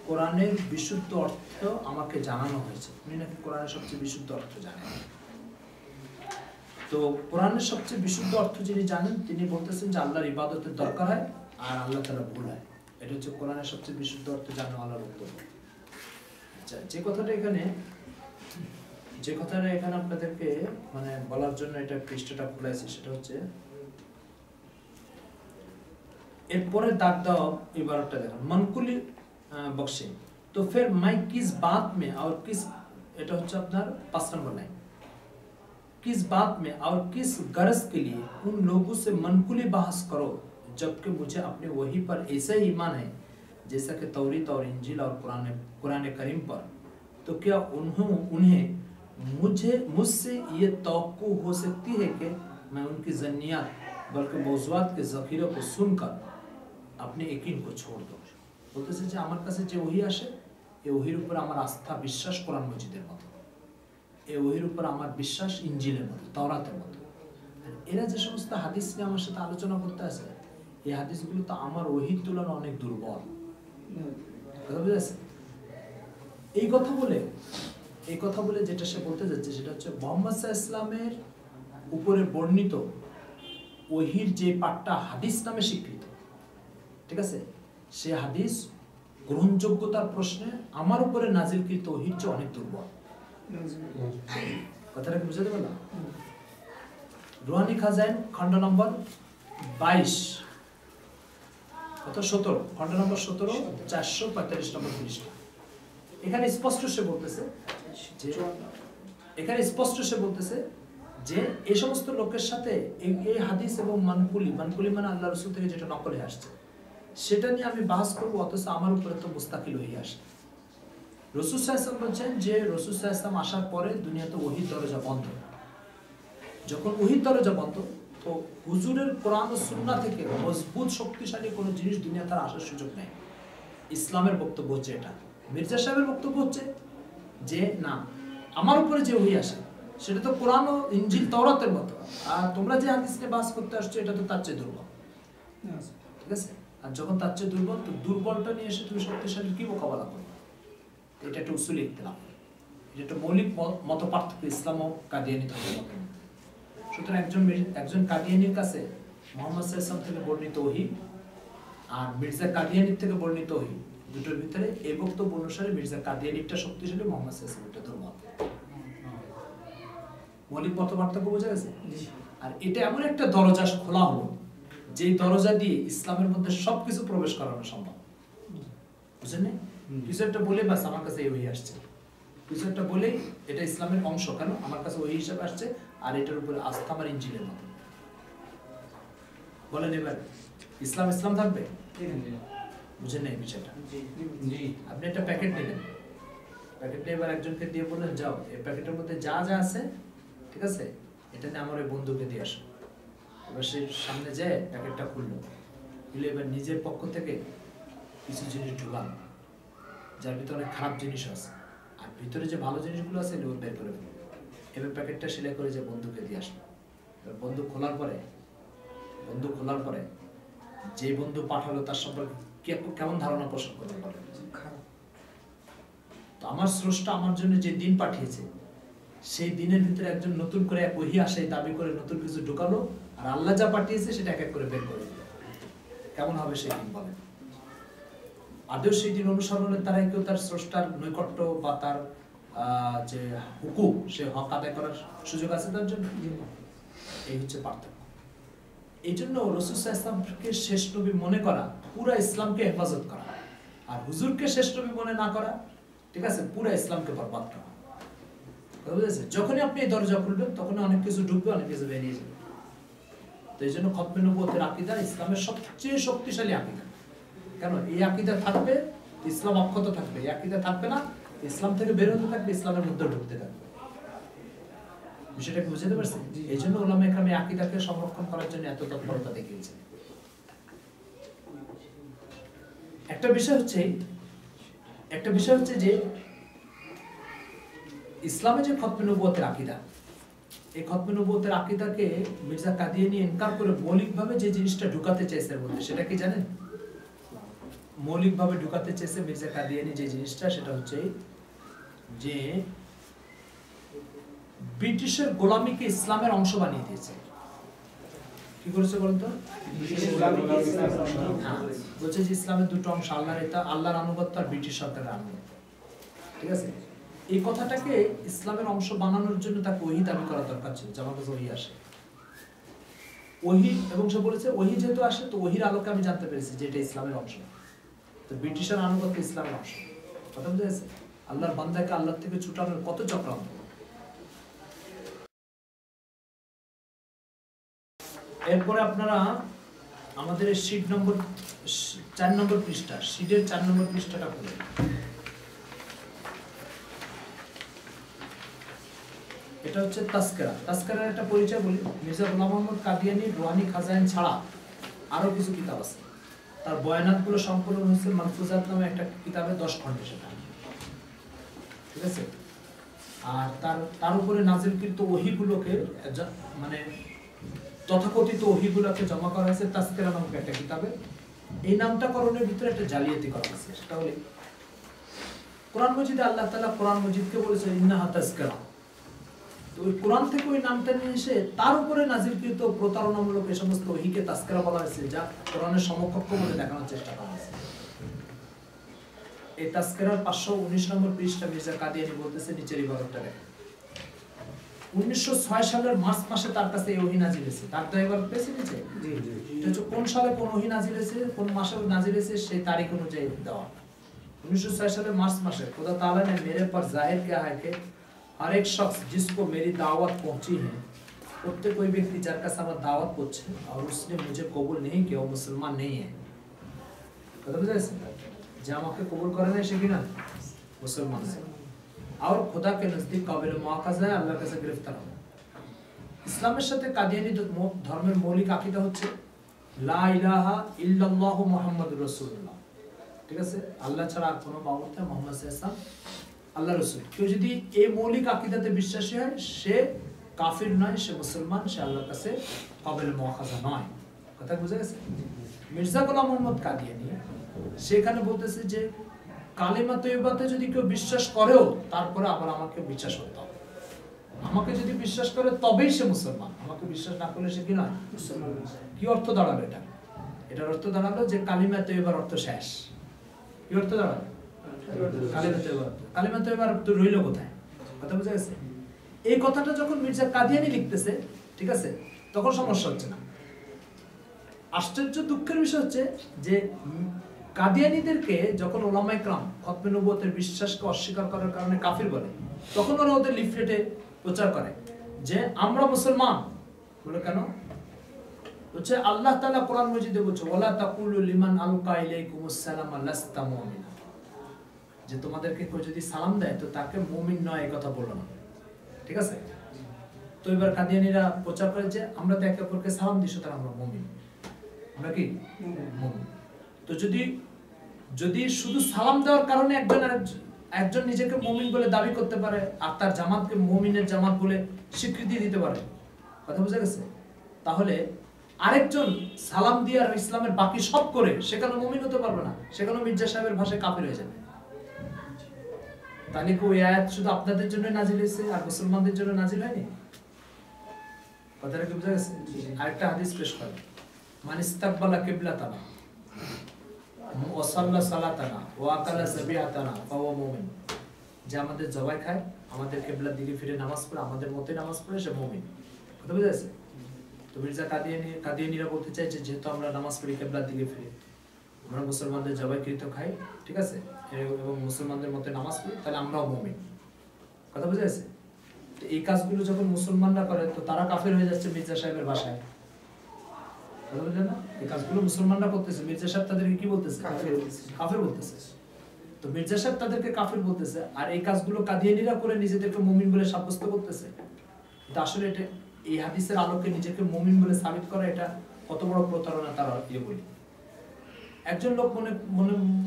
কোরআনের বিশুদ্ধ অর্থ আমাকে জানানো হয়েছে। উনি নাকি কোরআনের সবচেয়ে বিশুদ্ধ অর্থ জানেন। তো কোরআনের সবচেয়ে বিশুদ্ধ অর্থ যিনি জানেন তিনি বলতেছেন যে আল্লাহর ইবাদতের দরকার হয় আর আল্লাহ তাআলা ভুল হয়। এটা হচ্ছে কোরআনের সবচেয়ে বিশুদ্ধ অর্থ জানা আল্লাহর বক্তব্য। আচ্ছা, যে কথাটা এখানে আপনাদেরকে মানে বলার জন্য এটা পৃষ্ঠাটা খুলেছি, সেটা হচ্ছে এরপরে দাগ দাও ইবারতটা দেখুন, মনকুলি বক্সে তো फिर मैं किस बात में और किस, এটা হচ্ছে আপনার 5 নম্বর লাইন, किस बात में और किस गरज के लिए उन लोगों से मनकुली बहस करो जबकि मुझे अपने वही पर ऐसा ही ईमान है जैसा कि तौरीत और इंजील और कुरान करीम पर। तो क्या उन्हें मुझसे ये तवक्को हो सकती है कि मैं उनकी जन्नियात बल्कि मौज़ूआत के ज़ख़ीरे को सुनकर अपने यकीन को छोड़ दूं। বলতেছে যে আমার কাছে যে ওহী আসে এই ওহীর উপর আমার আস্থা বিশ্বাস কোরআন মজিদের মতো, এই ওহীর উপর আমার বিশ্বাস ইনজিলের মতো, তাওরাতের মতো। এরা যে সমস্ত হাদিস নিয়ে আমার সাথে আলোচনা করতে আসে, এই হাদিসগুলো তো আমার ওহীর তুলনায় অনেক দুর্বল। কথা বুঝেছে? এই কথা বলে যেটা সে বলতে যাচ্ছে সেটা হচ্ছে মুহাম্মদ সাল্লাল্লাহু আলাইহি ওয়াসাল্লামের উপরে বর্ণিত ওহীর যে পাঠটা হাদিস নামে স্বীকৃত, ঠিক আছে, সে হাদিস গ্রহণযোগ্যতার প্রশ্নে আমার উপরে নাজিলকৃত ওহীর চেয়ে অনেক দুর্বল। কথাটা কি বুঝাতে পারলাম? রুহানি খাজান খণ্ড নম্বর 22 অথবা 17, খণ্ড নম্বর 17 445 নম্বর পৃষ্ঠা। এখানে স্পষ্ট সে বলতেছে যে এই সমস্ত লোকের সাথে এই হাদিস এবং মানকুলি মানে আল্লাহ রাসূল থেকে যেটা নকলে আসছে সেটা নিয়ে আমি বাহস করবো, অথচ আমার উপরে তো মুস্তাকিল ওহী আসে। রাসূল সাল্লাল্লাহু আলাইহি ওয়াসাল্লাম বলছেন যে রাসূল সাল্লাল্লাহু আলাইহি ওয়াসাল্লাম আসার পরে দুনিয়াতে ওহীর দরজা বন্ধ। যখন ওহীর দরজা বন্ধ তো হুজুরের কোরআন ও সুন্নাহ থেকে মজবুত শক্তিশালী কোনো জিনিস দুনিয়াতে আসার সুযোগ নেই। ইসলামের বক্তব্য হচ্ছে এটা। মির্জা সাহেবের বক্তব্য হচ্ছে যে না, আমার উপরে যে ওহী আসে সেটা তো কোরআন ও ইনজিল তাওরাতের মতো, আর তোমরা যে হাদিস নিয়ে বাস করতে আসছো এটা তো তার চেয়ে দুর্বল। ঠিক আছে? আর যখন তার চেয়ে দুর্বল, তো দুর্বলটা নিয়ে এসে তুমি শক্তিশালী কি মোকাবেলা করবে? এটা একটা উসুল ইখতিলাফ, এটা একটা মৌলিক মত পার্থক্য ইসলাম ও কাদিয়ানি ধর্মের মধ্যে। সুতরাং একজন কাদিয়ানির কাছে মুহাম্মদ সাল্লাল্লাহু আলাইহি ওয়াসাল্লাম থেকে বর্ণিত ওহী আর মির্জা কাদিয়ানির থেকে বর্ণিত ওহী, দুটোর ভিতরে এই বক্তব্য অনুসারে মির্জা কাদিয়ানিরটা শক্তিশালী, মুহাম্মদ সাল্লাল্লাহু আলাইহি ওয়াসাল্লামটা দুর্বল। মৌলিক মত পার্থক্য বোঝা গেছে? আর এটা এমন একটা দরজা খোলা হলো যেই দরজা দিয়ে ইসলামের মধ্যে সবকিছু প্রবেশ করানো সম্ভব। বুঝলেন না? কিছু একটা বলে বাস আমার কাছে এই ওহী আসছে, কিছু একটা বলে এটা ইসলামের অংশ, কেন আমার কাছে ওহী হিসেবে আসছে আর এটার উপরে আস্থা আমার ইঞ্জিনের মতো। বলেন এবার ইসলাম ইসলাম থাকবে? বুঝেন না এই বিষয়টা? আপনি একটা প্যাকেট নিলেন, প্যাকেটটা এবার একজনকে দিয়ে বললেন যাও এই প্যাকেটের মধ্যে যা যা আছে ঠিক আছে এটা নিয়ে আমার ওই বন্ধুকে দিয়ে আসো। এবার সে সামনে যায় প্যাকেটটা খুললো, খুলে এবার নিজের পক্ষ থেকে কিছু জিনিস ঢুকান যার ভিতরে অনেক খারাপ জিনিস আছে, আর ভিতরে যে ভালো জিনিসগুলো আছে এগুলো বের করে ফেলো। এবার প্যাকেটটা সেলাই করে যে বন্ধুকে দিয়ে আসলো। এবার বন্ধু খোলার পরে যে বন্ধু পাঠালো তার সম্পর্কে কেমন ধারণা পোষণ করতে পারে? তো আমার স্রষ্টা আমার জন্য যে দিন পাঠিয়েছে সেই দিনের ভিতরে একজন নতুন করে এক ওহী আসে দাবি করে নতুন কিছু ঢুকালো, আর আল্লাহ যা পাঠিয়েছে সেটা এক এক করে বের করে দিল। কেমন হবে সেই দিন বলেন? আদৌ সেই দিন অনুসরণের দ্বারাই কেউ তার স্রষ্টার নৈকট্য বা তার যে হুকুম সে হক আদায় করার সুযোগ আছে তার জন্য? এই হচ্ছে পার্থক্য। এই জন্য রাসূল সাল্লাল্লাহু আলাইহি ওয়াসাল্লামকে শেষ নবী মনে করা পুরো ইসলামকে হেফাজত করা, আর হুজুরকে শেষ নবী মনে না করা ঠিক আছে পুরো ইসলামকে বরবাদ করা। বুঝেছে? যখনই আপনি এই দরজা খুলবেন তখন অনেক কিছু ঢুকবে, অনেক কিছু বেরিয়ে যাবে। তো এই জন্য খতমে নবুয়তের আকীদা ইসলামের সবচেয়ে শক্তিশালী আকীদা। কেন? এই আকীদা থাকবে ইসলাম অক্ষত থাকবে, এই আকীদা থাকবে না ইসলাম থেকে বের হতে থাকবে, ইসলামের মধ্যে ঢুকতে থাকবে। বিষয়টাকে বুঝতে পারছেন? এই জন্য উলামায়ে কেরাম এই আকীদাকে সংরক্ষণ করার জন্য এত তৎপরতা দেখিয়েছেন। একটা বিষয় হচ্ছে যে ইসলামে যে খতমে নবুয়তের আকীদা, এই খতমে নবুয়তের আকীদাকে মির্জা কাদিয়ানী ইনকার করে মৌলিকভাবে যে জিনিসটা ঢুকাতে চাইছে এর মধ্যে, সেটা কি জানেন? মৌলিকভাবে ঢুকাতে চেয়েছে মির্জা কাদিয়ানী যে জিনিসটা, সেটা হচ্ছে যে ব্রিটিশের গোলামিকে ইসলামের অংশ বানিয়ে দিয়েছে। কি করেছে বলেন তো? বলছে যে ইসলামের দুটো অংশ, আল্লাহর আনুগত্য আর ব্রিটিশ সরকারের আনুগত্য। ঠিক আছে? এই কথাটাকে ইসলামের অংশ বানানোর জন্য তাকে ওহী দাবি করা দরকার ছিল, যে আমার কাছে ওহী আসে ওহী, এবং সে বলেছে ওহী যেহেতু আসে তো ওহীর আলোকে আমি জানতে পেরেছি যে এটা ইসলামের অংশ। তো ব্রিটিশের আনুগত্য ইসলামের অংশ। কথা বুঝে গেছে? আল্লাহর বান্দাকে আল্লাহ থেকে ছুটানোর কত চক্রান্ত। এরপরে আপনারা আমাদের শীট নম্বর 4 নম্বর পৃষ্ঠা, শীটের 4 নম্বর পৃষ্ঠাটা খুলুন। এটা হচ্ছে তাসকিরা। তাসকিরার একটা পরিচয় বলি। মির্জা গোলাম মোহাম্মদ কাদিয়ানী রুহানি খাজাইন ছাড়া আরো কিছু কিতাব আছে। তার বয়ানাতগুলো সম্পূর্ণ হয়েছে মানফুজাত নামে একটা কিতাবে 10 খণ্ডে, সেটা ঠিক আছে। আর তার উপরে নাজিলকৃত ওহীগুলোকে মানে তথাকথিত ওহীগুলোকে জমা করা হয়েছে তাসকিরা নামক একটা কিতাবে। এই নামটা করণের ভিতরে একটা জালিয়াতি করা হয়েছে। সেটা হলো কোরআন মজিদে আল্লাহ তাআলা কোরআন মজিদকে বলেছে ইন্নাহা তাসকিরা। তো ওই কোরআন থেকে ওই নামটা নিয়ে এসে তার উপরে নাজিলকৃত প্রতারণামূলক এই সমস্ত ওহীকে তাসকিরা বলা হয়েছে, যা কোরআনের সমকক্ষ বলে দেখানোর চেষ্টা করা হয়েছে। এই তাসকিরার 519 নম্বর পৃষ্ঠা মির্জা কাদিয়ানী বলতেছে নিচের ইবারতটা দেখেন। 1906 সালের মার্চ মাসে তার কাছে এই ওহী নাজিল হয়েছে। তার তো এবার পেয়েছে নিচে জি জি এটা হচ্ছে কোন সালে কোন ওহী নাজিল হয়েছে, কোন মাসে নাজিল হয়েছে সেই তারিখ অনুযায়ী দেওয়া। 1906 সালের মার্চ মাসে खुदा ताला ने मेरे पर जाहिर किया है कि हर एक शख्स जिसको मेरी दावत पहुंची है, প্রত্যেক कोई व्यक्ति যার কাছে আমার দাওয়াত পৌঁছে और उसने मुझे कबूल नहीं किया, वो मुसलमान नहीं है। কথা বুঝাইছে? যে আমাকে কবুল করে না সে কি না মুসলমান है और खुदा के नजदीक काबिल मुआखाजा है, আল্লাহর কাছে গ্রেফতার হবে। ইসলামের সাথে কাদিয়ানী ধর্মের মৌলিক আকীদা হচ্ছে লা ইলাহা ইল্লাল্লাহু মুহাম্মাদুর রাসূলুল্লাহ। ঠিক আছে? আল্লাহ ছাড়া আর কোনো মাবুদ নেই, মুহাম্মদ সাল্লাল্লাহু আলাইহি ওয়াসাল্লাম আল্লাহর রাসূল। কেউ যদি এই মৌলিক আকীদাতে বিশ্বাসী হয় সে কাফির নয়, সে মুসলমান, সে আল্লাহর কাছে কাবিল মুআখাযা নয়। কথা বুঝা গেছে? মির্জা গোলাম মোহাম্মদ কাদিয়ানী সেখানে বলতেছে যে কালিমা তৈয়বাতে যদি কেউ বিশ্বাস করেও তারপরে আবার আমাকে বিশ্বাস করতে হবে। আমাকে যদি বিশ্বাস করে তবেই সে মুসলমান, আমাকে বিশ্বাস না করলে সে কি নয় মুসলমান। কি অর্থ দাঁড়ালো এটা? এটার অর্থ দাঁড়ালো যে কালিমা তৈয়বার অর্থ শেষ। কি অর্থ দাঁড়ালো? কালিমা তৈয়বার অর্থ রইল কোথায়? কথা বুঝা গেছে? এই কথাটা যখন মির্জা কাদিয়ানী লিখতেছে, ঠিক আছে, তখন সমস্যা হচ্ছে না। আশ্চর্য দুঃখের বিষয় হচ্ছে যে কাদিয়ানীদেরকে যখন উলামায়ে কেরাম খতমে নবুয়তের বিশ্বাসকে অস্বীকার করার কারণে কাফির বলে, তখন ওরা ওদের লিফলেটে প্রচার করে যে আমরা মুসলমান। বলে কেন? বলছে আল্লাহ তাআলা কোরআন মাজিদে বলছে ওয়ালা তাকুলু লিমান আলকা ইলাইকুমুস সালাম লাস্তা মুমিনা, যে তোমাদেরকে কেউ যদি সালাম দেয় তো তাকে মুমিন নয়, এই কথা বলো না। ঠিক আছে? তো এবার কাদিয়ানীরা প্রচার করে যে আমরা তো একে অপরকে সালাম দিই, সুতরাং আমরা মুমিন। আমরা কি মুমিন? তো যদি শুধু সালাম দেওয়ার কারণে একজন নিজেকে মুমিন বলে দাবি করতে পারে আর তার জামাতকে মুমিনের জামাত বলে স্বীকৃতি দিতে পারে, কথা বুঝা গেছে? তাহলে আরেকজন সালাম দিয়ে আর ইসলামের বাকি সব করে সেখানে মুমিন হতে পারবে না, সেখানে মির্জা সাহেবের ভাষায় কাফির হয়ে যাবে। তাহলে কি ওই আয়াত শুধু আপনাদের জন্য নাজিল হয়েছে আর মুসলমানদের জন্য নাজিল হয়নি? কথাটা কি বুঝা গেছে? আরেকটা হাদিস পেশ করে, মান ইস্তাকবালা কিবলাতানা ওয়া সাল্লা সালাতানা ওয়া আকালা যাবিহাতানা ফাহুয়া মুমিন, যে আমাদের জবাই খায়, আমাদের কিবলার দিকে ফিরে নামাজ পড়ে, আমাদের মতই নামাজ পড়ে, সে মুমিন। কথা বুঝা গেছে? তো মির্জা কাদিয়ানীরা বলতে চাইছে যেহেতু আমরা নামাজ পড়ি কিবলার দিকে ফিরে, আমরা মুসলমানদের জবাইকৃত খাই, ঠিক আছে, এবং মুসলমানদের মতে নামাজ পড়ি, তাহলে আমরাও মুমিন। কথা বুঝা গেছে? তো এই কাজগুলো যখন মুসলমানরা করে তো তারা কাফের হয়ে যাচ্ছে মির্জা সাহেবের ভাষায়। কথা বুঝলেন না? এই কাজগুলো মুসলমানরা করতেছে, মির্জা সাহেব তাদেরকে কি বলতেছে? কাফের বলতেছে। তো মির্জা সাহেব তাদেরকে কাফের বলতেছে, আর এই কাজগুলো কাদিয়ানীরা করে নিজেদেরকে মুমিন বলে সাব্যস্ত করতেছে। কিন্তু আসলে এটা এই হাদিসের আলোকে নিজেকে মুমিন বলে সাবিত করা, এটা কত বড় প্রতারণা তারা বলি। একজন লোক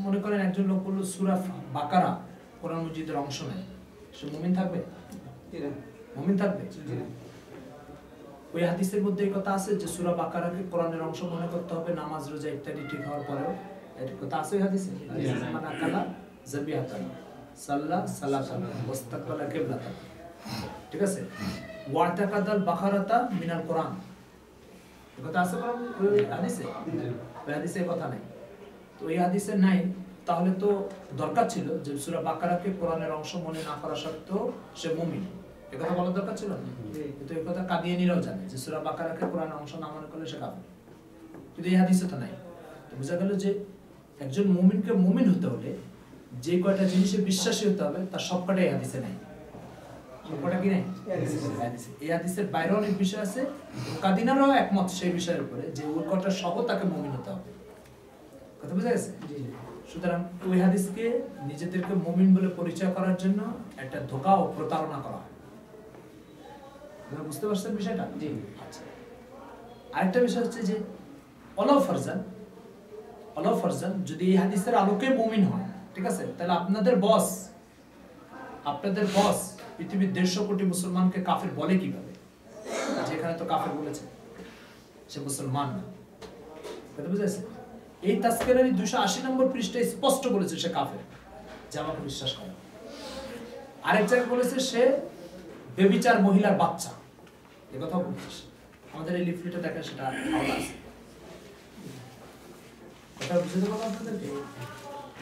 মনে করেন একজন লোক বলল সূরা বাকারা কোরআন মাজিদের অংশ নেয়, সে মুমিন থাকবে? মুমিন থাকবে? ওই হাদিসের মধ্যে এই কথা আছে যে সূরা বাকারাকে কোরআনের অংশ মনে করতে হবে নামাজ রোজা ইত্যাদি ঠিক হওয়ার পরেও, এটা কথা আছে ওই হাদিসে। মান আকালা যাবিহাতান সাল্লা সালাতান ওয়াস্তাকবালা কিবলাতান, ঠিক আছে, ওয়াতাকাদাল বাকারাতা মিনাল কোরআন, এই কথা আছে কোরআন ওই হাদিসে? ওই হাদিসে কথা নাই। তো এই হাদিসে নাই, তাহলে তো দরকার ছিল যে সূরা বাকারাকে কোরআনের অংশ মনে না করা সত্ত্বেও সে মুমিন, এই কথা বলার দরকার ছিল না? কিন্তু এই কথা কাদিয়ানীরাও জানে যে সূরা বাকারাকে কোরআনের অংশ না মনে করলে সে কাফের, কিন্তু এই হাদিসে তো নাই। তো বোঝা গেল যে একজন মুমিনকে মুমিন হতে হলে যে কয়টা জিনিসে বিশ্বাসী হতে হবে তার সবকটাই এই হাদিসে নাই। সবকটা কি নাই? এই হাদিসের বাইরে অনেক বিষয় আছে, কাদিনারাও একমত সেই বিষয়ের উপরে যে ওই কয়টা সহ তাকে মুমিন হতে হবে। কথা বুঝা গেছে? সুতরাং ওই হাদিসকে নিজেদেরকে মুমিন বলে পরিচয় করার জন্য একটা ধোঁকা ও প্রতারণা করা হয়। বুঝতে পারছেন বিষয়টা? আচ্ছা, আরেকটা বিষয় হচ্ছে যে অলাউ ফারজান যদি এই হাদিসের আলোকে মুমিন হয়, ঠিক আছে, তাহলে আপনাদের বস পৃথিবীর 150 কোটি মুসলমানকে কাফের বলে কিভাবে? যেখানে তো কাফের বলেছে সে মুসলমান না। কথা বুঝেছে? এই তাজকিরার 280 নম্বর পৃষ্ঠায় স্পষ্ট বলেছে সে কাফের, যে আমাকে বিশ্বাস করে। আরেক জায়গায় বলেছে সে বেবিচার মহিলার বাচ্চা, এই কথা বলছিস। আমাদের এই লিফলেটে দেখেন সেটা আলাদা আছে। কথা বুঝতে পারলাম আপনাদেরকে?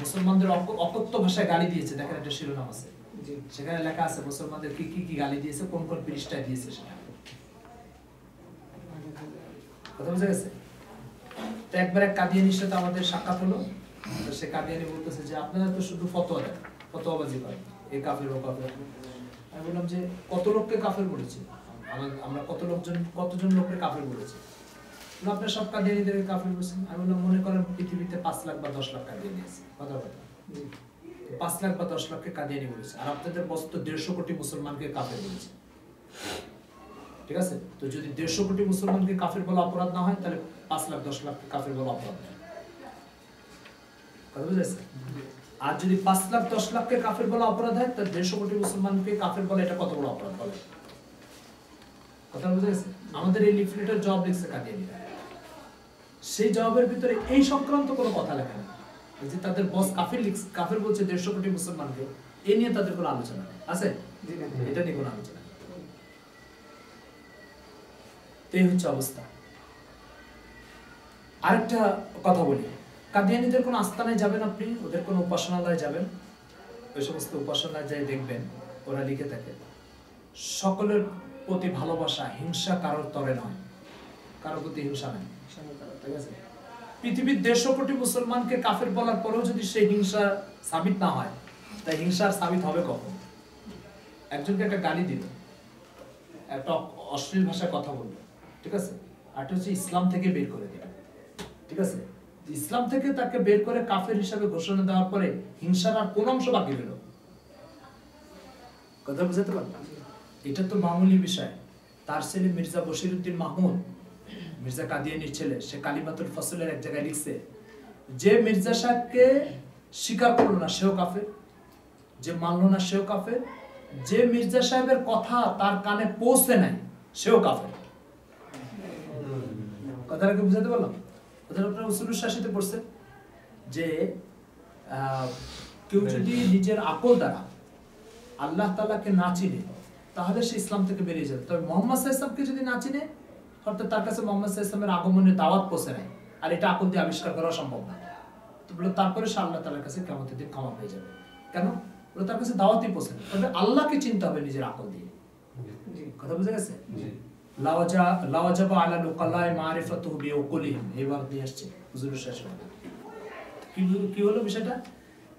মুসলমানদের অকথ্য ভাষায় গালি দিয়েছে, দেখেন একটা শিরোনাম আছে, সেখানে লেখা আছে মুসলমানদের কি কি গালি দিয়েছে, কোন কোন পৃষ্ঠায় দিয়েছে সেটা। কথা বুঝা গেছে? তো একবার এক কাদিয়ানির সাথে আমাদের সাক্ষাৎ হলো, তো সে কাদিয়ানি বলতেছে যে আপনারা তো শুধু ফতোয়া দেন, ফতোয়াবাজি করেন, এই কাফের ও কাফের। আমি বললাম যে কত লোককে কাফের বলেছি আমরা, কতজন লোককে কাফের বলেছি? আপনার সব কাদিয়ানিদেরকে কাফের বলেছেন। আমি বললাম মনে করেন পৃথিবীতে 5 লাখ বা 10 লাখ কাদিয়ানি আছে, কথা 5 লাখ বা 10 লাখকে কাদিয়ানি বলেছে, আর আপনাদের বস্তু 150 কোটি মুসলমানকে কাফের বলেছে, ঠিক আছে? তো যদি 150 কোটি মুসলমানকে কাফের বলা অপরাধ না হয়, তাহলে 5 লাখ 10 লাখকে কাফের বলা অপরাধ নয়। কথা বুঝেছে? আর যদি 5 লাখ 10 লাখকে কাফের বলা অপরাধ হয়, তাহলে 150 কোটি মুসলমানকে কাফের বলা এটা কত বড় অপরাধ হবে? কথা বুঝে গেছে? আমাদের এই লিফলেটের জবাব লিখছে কাদিয়ানীরা, সেই জবাবের ভিতরে এই সংক্রান্ত কোনো কথা লেখা নেই যে তাদের বস কাফের বলছে 150 কোটি মুসলমানকে, এ নিয়ে তাদের কোনো আলোচনা আছে? এটা নিয়ে কোনো আলোচনা। এই হচ্ছে অবস্থা। আরেকটা কথা বলি, কাদিয়ানীদের কোনো আস্তানায় যাবেন আপনি, ওদের কোনো উপাসনালয়ে যাবেন, ওই সমস্ত উপাসনায় যাই দেখবেন ওরা লিখে থাকে সকলের প্রতি ভালোবাসা, হিংসা কারোর তরে নয়, কারোর প্রতি হিংসা নাই, ঠিক আছে? পৃথিবীর 150 কোটি মুসলমানকে কাফের বলার পরেও যদি সেই হিংসা সাবিত না হয়, তাই হিংসার সাবিত হবে কখন? একজনকে একটা গালি দিল, একটা অশ্লীল ভাষায় কথা বলবে, ঠিক আছে, আরেকটা হচ্ছে ইসলাম থেকে বের করে দেবে, ঠিক আছে। ইসলাম থেকে তাকে বের করে কাফের হিসাবে ঘোষণা দেওয়ার পরে হিংসার আর কোন অংশ বাকি রইল? কথা বুঝতে পারলাম? এটা তো মামুলি বিষয়। তার ছেলে মির্জা বশিরউদ্দিন মাহমুদ, মির্জা কাদিয়ানির ছেলে, সে কালিমাতুল ফসলের এক জায়গায় লিখছে যে মির্জা সাহেবকে স্বীকার করলো না সেও কাফের, যে মানলো না সেও কাফের, যে মির্জা সাহেবের কথা তার কানে পৌঁছে নাই সেও কাফের। কথাটা কি বুঝাতে পারলাম? কথাটা আপনার উসুলুল শাসিতে পড়ছে যে কেউ যদি নিজের আকল দ্বারা আল্লাহ তাআলাকে না চিনে তাহলে সে ইসলাম থেকে বেরিয়ে যাবে। তবে মুহাম্মদ সাল্লাল্লাহু আলাইহি ওয়াসাল্লামকে যদি না চিনে, অর্থাৎ তার কাছে মুহাম্মদ সাল্লাল্লাহু আলাইহি ওয়াসাল্লামের আগমনের দাওয়াত পৌঁছে নাই, আর এটা আকল দিয়ে আবিষ্কার করা সম্ভব না, তো বলে তারপরে সে আল্লাহ তাআলার কাছে কিয়ামতের দিন ক্ষমা পেয়ে যাবে। কেন? বলে তার কাছে দাওয়াতই পৌঁছে না। তবে আল্লাহকে চিনতে হবে নিজের আকল দিয়ে। কথা বুঝে গেছে? লাওয়াজাবা আলা লুকালাই মারিফাতুহু বিউকুলিহিম, এইবার দিয়ে আসছে হুজুরের শেষ কথা। কি হলো বিষয়টা?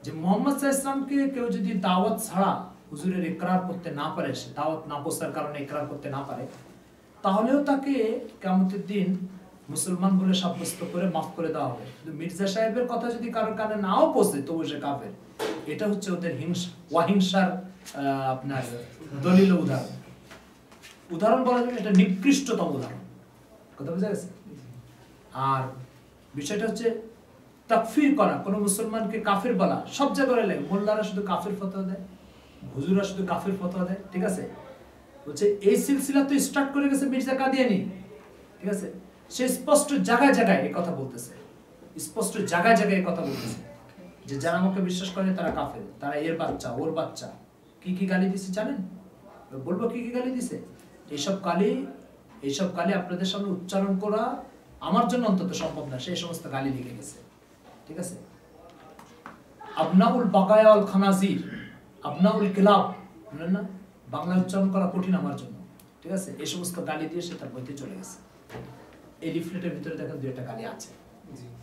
যে মুহাম্মদ সাল্লাল্লাহু আলাইহি ওয়াসাল্লামকে কেউ যদি দাওয়াত ছাড়া হুজুরের ইকরার করতে না পারে, সে দাওয়াত না পৌঁছার কারণে ইকরার করতে না পারে, তাহলেও তাকে কিয়ামতের দিন মুসলমান বলে সাব্যস্ত করে মাফ করে দেওয়া হবে। কিন্তু মির্জা সাহেবের কথা যদি কারোর কানে নাও পৌঁছে তবু সে কাফের। এটা হচ্ছে ওদের ওয়াহিংসার আপনার দলিল উদাহরণ বলা যাবে, এটা নিকৃষ্টতম উদাহরণ। কথা বুঝা গেছে? আর বিষয়টা হচ্ছে তাকফির করা, কোন মুসলমানকে কাফের বলা, সব জায়গায় লাগে। মোল্লারা শুধু কাফের ফতোয়া দেয়, হুজুররা শুধু কাফের ফতোয়া দেয়, ঠিক আছে। বলছে এই সিলসিলা তো স্টার্ট করে গেছে মির্জা কাদিয়ানি, ঠিক আছে। সে স্পষ্ট জায়গায় জায়গায় এই কথা বলতেছে, স্পষ্ট জায়গায় জায়গায় এই কথা বলতেছে যে যারা আমাকে বিশ্বাস করে তারা কাফের, তারা এর বাচ্চা ওর বাচ্চা। কি কি গালি দিছে জানেন? বলবো কি কি গালি দিছে? এইসব গালি আপনাদের সামনে উচ্চারণ করা আমার জন্য অন্তত সম্ভব না, সেই সমস্ত গালি লিখে গেছে, ঠিক আছে। আবনাউল বাগায়া আল খানাজির, আবনাউল কিলাব, বুঝলেন না? বাংলা উচ্চারণ করা কঠিন আমার জন্য, ঠিক আছে। এই সমস্ত গালি দিয়ে সে তার বইতে চলে গেছে। এই লিফলেটের ভিতরে দেখেন দুই একটা গালি আছে,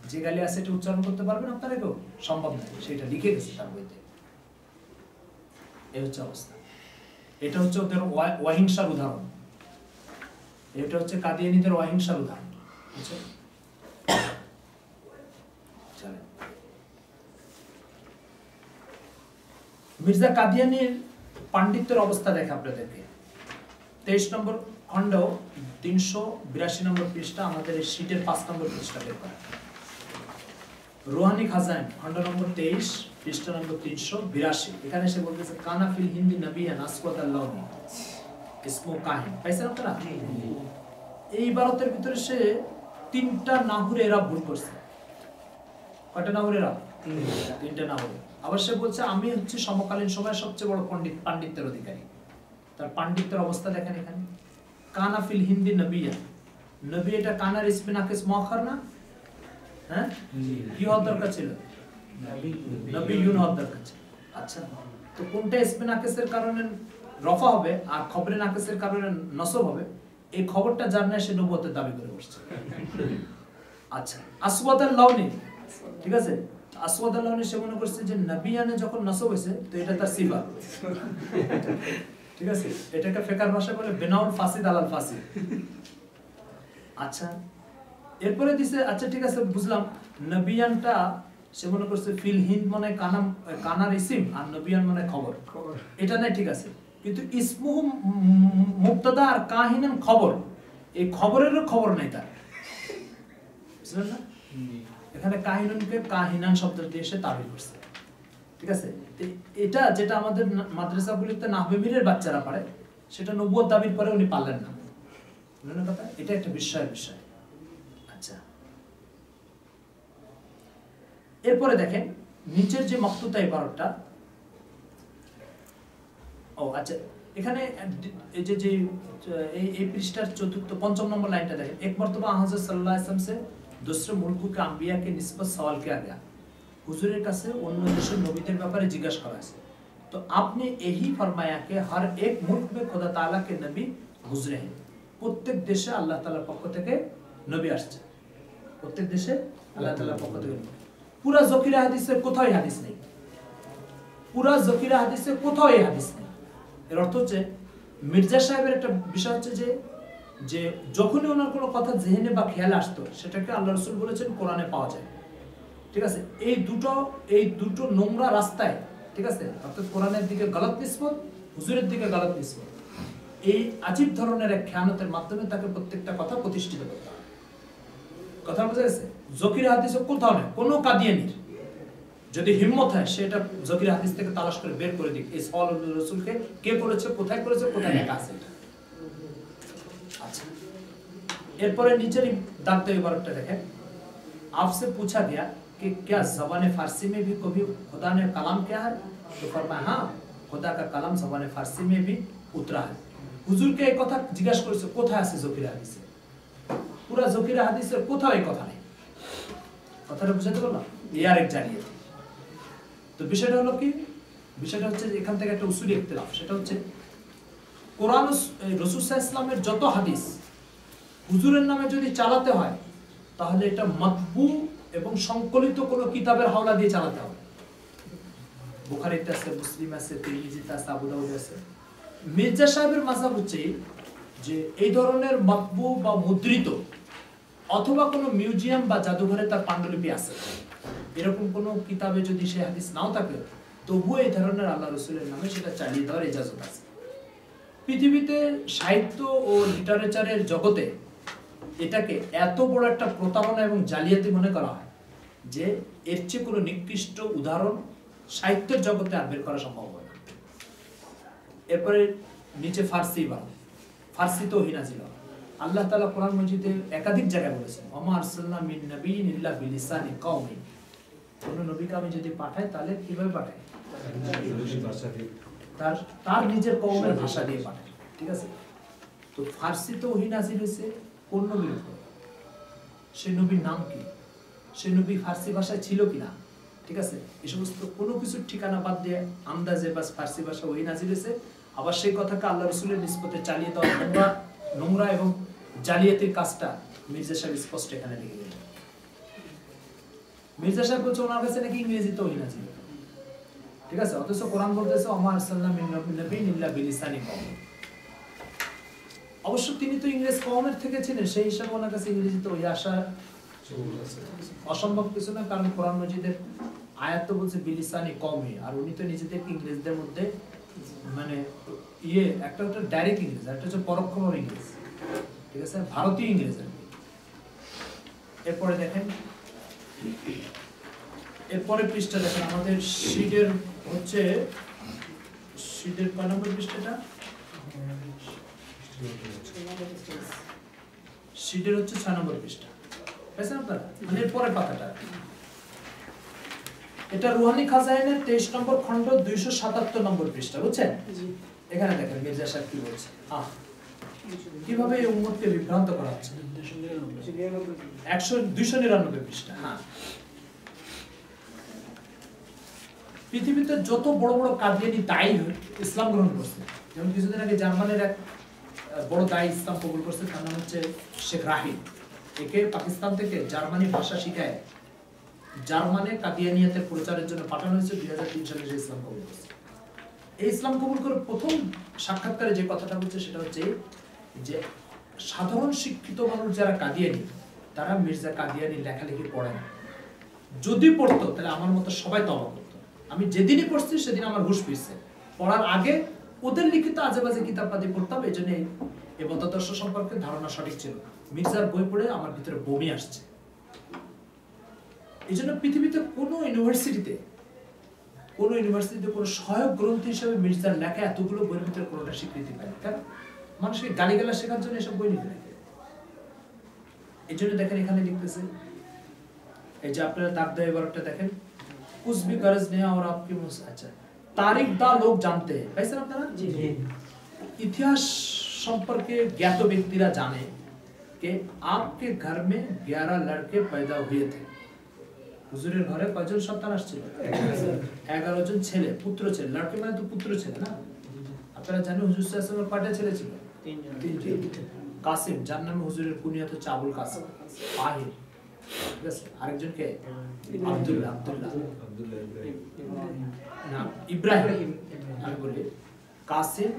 যে গালি আছে এটা উচ্চারণ করতে পারবেন আপনারা কেউ? সম্ভব নয়, সেটা লিখে গেছে তার বইতে। এই হচ্ছে অবস্থা। এটা হচ্ছে ওদের অহিংসার উদাহরণ, এটা হচ্ছে কাদিয়ানীদের অহিংসার উদাহরণ, বুঝছেন? মির্জা কাদিয়ানীর পাণ্ডিত্যের অবস্থা দেখে আপনাদেরকে 23 নম্বর খণ্ড 382 নম্বর পৃষ্ঠা, আমাদের এই শীটের 5 নম্বর পৃষ্ঠা বের করা। রুহানি খাজাইন খণ্ড নম্বর 23 পৃষ্ঠা নম্বর 382। এখানে সে বলতেছে কানা ফিল হিন্দি নবিয়ান আসওয়াদ আল্লাহু ইসমু কাহিন। পাইছেন আপনারা? এই ইবারতের ভিতরে সে 3টা নাহুরে এরা ভুল করছে। কয়টা নাহুরে এরা? 3টা নাহুরে। আবার সে বলছে আমি হচ্ছে সমকালীন সময়ের সবচেয়ে বড় পাণ্ডিত্যের অধিকারী। তার পাণ্ডিত্যের অবস্থা দেখেন এখানে। কানা ফিল হিন্দি নবিয়া, নবী এটা কানার ইসমে নাকিস মুআখার না? হ্যাঁ, কি হওয়ার দরকার ছিল? নবিয়ুন হওয়ার দরকার ছিল। আচ্ছা, তো কোনটা ইসমে নাকিসের কারণে রফা হবে আর খবরে নাকিসের কারণে নসব হবে? এই খবরটা যার না সে নবুয়তের দাবি করে বসছে। আচ্ছা, আসওয়াদ আল-লাউনি, ঠিক আছে, আসওয়াদ আল-লাউনি সে মনে করছে যে নবিয়ানে যখন নসব হয়েছে তো এটা তার সিফাত, ঠিক আছে। এটাকে ফিকর ভাষায় বলে বিনাউল ফাসিদ আলাল ফাসিদ। আচ্ছা, এরপরে দিছে, আচ্ছা ঠিক আছে বুঝলাম, নবিয়ানটা সে মনে করছে ফিল হিন্দ মানে কানার ইসিম আর নবিয়ান মানে খবর, এটা নাই, ঠিক আছে। কিন্তু ইসমুহু মুবতাদা আর কাহিনান খবর, এই খবরেরও খবর নাই তার, বুঝলেন না? এখানে কাহিনুনকে কাহিনান শব্দ দিয়ে সে তাবির করছে, ঠিক আছে। এটা যেটা আমাদের মাদ্রাসাগুলিতে নাহবে মিরের বাচ্চারা পারে, সেটা নবুয়ত দাবির পরে উনি পারলেন না, বুঝলেন কথা? এটা একটা বিষয়। আচ্ছা, এরপরে দেখেন নিচের যে মখতুতা ইবারতটা, আচ্ছা এখানে এই যে এই পৃষ্ঠার 5 নম্বর लाइन দেখেন। एक मर्तबा हज़रत सल्लल्लाहु अलैहि वसल्लम से दूसरे मुल्कों के अंबिया के निस्बत सवाल किया गया, হুজুরের কাছে অন্য দেশের নবীদের ব্যাপারে জিজ্ঞাসা করা হয়েছে, তো আপনি यही फरमाया कि हर एक मुल्क में खुदा ताला के नबी गुजरे हैं। প্রত্যেক দেশে আল্লাহ তাআলার পক্ষ থেকে নবী আসছে, প্রত্যেক দেশে আল্লাহ তাআলার পক্ষ থেকে। পুরা যকিরা হাদিসে কোথাও হাদিস নেই, পুরা যকিরা হাদিসে কোথাও এই হাদিস নেই। এর অর্থ হচ্ছে মির্জা সাহেবের একটা বিষয় হচ্ছে যে যখনই ওনার কোনো কথা জেহেনে বা খেয়ালে আসতো সেটাকে আল্লাহ রসুল বলেছেন কোরআনে পাওয়া যায়, ঠিক আছে। এই দুটো নোংরা রাস্তায়, ঠিক আছে, অর্থাৎ কোরআনের দিকে গলত নিসবত, হুজুরের দিকে গলত নিসবত, এই আজীব ধরনের এক খেয়ানতের মাধ্যমে তাকে প্রত্যেকটা কথা প্রতিষ্ঠিত করতে হবে। কথা বোঝা গেছে? জকির হাদিসে কোথাও নেই কোনো কাদিয়ানির যদি হিম্মত হয় সেটা জকির হাদিস থেকে তালাশ করে বের করে দিক এই সওয়াল রাসূলকে কে করেছে, কোথায় লেখা আছে এটা। আচ্ছা, এরপরে নিচের দাগটা ইবারতটা দেখেন, आपसे पूछा गया कि क्या ज़बान फारसी में भी कभी खुदा ने कलाम किया है, तो फरमाया हाँ, खुदा का कलाम ज़बान फारसी में भी उतरा है। হুজুরকে এই কথা জিজ্ঞাসা করেছে কোথায় আছে জকির হাদিসে, পুরা জকির হাদিসের কোথাও এই কথা নেই। কথাটা বুঝাতে পারলাম? ইয়ার এক জানিয়ে। তো বিষয়টা হলো কি, বিষয়টা হচ্ছে যে এখান থেকে একটা উসুলি ইখতিলাফ, সেটা হচ্ছে কোরআন রাসূল সাল্লাল্লাহু আলাইহি ওয়াসাল্লামের যত হাদিস হুজুরের নামে যদি চালাতে হয় তাহলে এটা মাতবু এবং সংকলিত কোনো কিতাবের হাওলা দিয়ে চালাতে হবে। বুখারীতে আছে, মুসলিম আছে, তিরমিজিতে আছে, আবু দাউদে আছে। মির্জা সাহেবের মাযহাব হচ্ছে যে এই ধরনের মাতবু বা মুদ্রিত অথবা কোনো মিউজিয়াম বা জাদুঘরে তার পাণ্ডুলিপি আছে, এরকম কোনো কিতাবে যদি সে হাদিস নাও থাকে তবুও এই ধরনের আল্লাহ রসুলের নামে সেটা চালিয়ে দেওয়ার ইজাজত আছে। পৃথিবীতে সাহিত্য ও লিটারেচারের জগতে এটাকে এত বড় একটা প্রতারণা এবং জালিয়াতি মনে করা হয় যে এর চেয়ে কোনো নিকৃষ্ট উদাহরণ সাহিত্যের জগতে আর বের করা সম্ভব হয় না। এরপরে নিচে ফার্সি তো হিনাজিল, আল্লাহ তাআলা কোরআন মাজিদে একাধিক জায়গায় বলেছেন ওমা আরসালনা মিন নাবিয়্যিন ইল্লা বিলিসানি কওমি, কোন নবীকে আমি যদি পাঠাই তাহলে কিভাবে পাঠাই, তার নিজের কওমের ভাষা দিয়ে পাঠাই, ঠিক আছে। তো ফার্সি তো হিনাজিল হয়েছে কোন নবীর উপর, সেই নবীর নাম কি, সেই নবী ফার্সি ভাষায় ছিল কিনা, ঠিক আছে। এই সমস্ত কোনো কিছুর ঠিকানা বাদ দিয়ে আন্দাজে বাস ফার্সি ভাষা ওই নাজিল হয়েছে। আবার সেই কথাকে আল্লাহ রসুলের নিসবতে চালিয়ে দেওয়া নোংরা এবং জালিয়াতির কাজটা মির্জা সাহেব স্পষ্ট এখানে লিখে দিলেন। মির্জা সাহেব বলছে ওনার কাছে নাকি ইংরেজিতে ওহী নাজিল, ঠিক আছে, অথচ কোরআন বলতেছে ওমা আরসালনা মিন নাবিয়্যিন ইল্লা বিলিসানি কওমি। অবশ্য তিনি তো ইংরেজ কওমের থেকে ছিলেন, সেই হিসাবে ওনার কাছে ইংরেজিতে ওই আসা অসম্ভব কিছু না, কারণ কোরআন মাজিদের আয়াত তো বলছে বিলিসানি কওমি, আর উনি তো নিজেদেরকে ইংরেজদের মধ্যে মানে একটা ডাইরেক্ট ইংরেজ, একটা হচ্ছে পরোক্ষভাবে ইংরেজ, ঠিক আছে, ভারতীয় ইংরেজ আর কি। এরপরে দেখেন, এরপরে পৃষ্ঠা দেখেন আমাদের শীটের হচ্ছে শীটের কয় নম্বর পৃষ্ঠাটা, শীটের হচ্ছে 6 নম্বর পৃষ্ঠা, বুঝছেন আপনারা, মানে এর পরের পাতাটা। এটা রুহানি খাজাইনের 23 নম্বর খণ্ড 277 নম্বর পৃষ্ঠা, বুঝছেন? এখানে দেখেন মির্জা সাহেব কি বলছে, কিভাবে এই উম্মতকে বিভ্রান্ত করা হচ্ছে। 299 পৃষ্ঠা। হ্যাঁ, পৃথিবীতে যত বড় বড় কাদিয়ানি দায়ী ইসলাম গ্রহণ করছে, যেমন কিছুদিন আগে জার্মানির এক বড় দায়ী ইসলাম কবুল করছে, তার নাম হচ্ছে শেখ রাহিম। একে পাকিস্তান থেকে জার্মানি ভাষা শিখায় জার্মানে কাদিয়ানিয়াতের প্রচারের জন্য পাঠানো হয়েছে। 2003 সালে সে ইসলাম কবুল করেছে। এই ইসলাম কবুল করে প্রথম সাক্ষাৎকারে যে কথাটা বলছে সেটা হচ্ছে যে সাধারণ শিক্ষিত মানুষ যারা কাদিয়ানি তারা মির্জা কাদিয়ানি লেখালেখি পড়ে না, যদি পড়তো তাহলে আমার মতো সবাই তওবা করতো। আমি যেদিনই পড়ছি সেদিন আমার হুঁশ ফিরছে, পড়ার আগে ওদের লিখিত আজেবাজে কিতাবপাতি পড়তাম, এই জন্য এই মতাদর্শ সম্পর্কে ধারণা সঠিক ছিল। মির্জার বই পড়ে আমার ভিতরে বমি আসছে। এই জন্য পৃথিবীতে কোনো ইউনিভার্সিটিতে কোনো সহায়ক গ্রন্থ হিসেবে মির্জার লেখা এতগুলো বইয়ের ভিতরে কোনোটা স্বীকৃতি পায় না। কারণ মানুষকে গালিগালা শেখার জন্য এসব বই লিখে রাখে। এই জন্য দেখেন এখানে লিখতেছে, এই যে আপনারা দাগ দেয় এবারটা দেখেন, कुछ भी कर्ज नहीं और आपकी अच्छा तारीख दा लोग जानते हैं, পাইছেন আপনারা? জি। ইতিহাস সম্পর্কে জ্ঞাত ব্যক্তিরা জানে कि आपके घर में 11 लड़के पैदा हुए थे। হুজুরের ঘরে কয়জন সন্তান আসছিল? 11 জন ছেলে, পুত্র ছেলে। লড়কে মানে তো পুত্র ছেলে না? আপনারা জানেন হুজুর সাল্লাল্লাহু আলাইহি ওয়াসাল্লামের কয়টা ছেলে ছিল? 3 জন। কাসিম, যার নামে হুজুরের কুনিয়াত হচ্ছে আবুল কাসিম। আহির, ঠিক আছে, আরেকজন কে? আব্দুল্লাহ না ইব্রাহিম। আমি বলি কাসিম,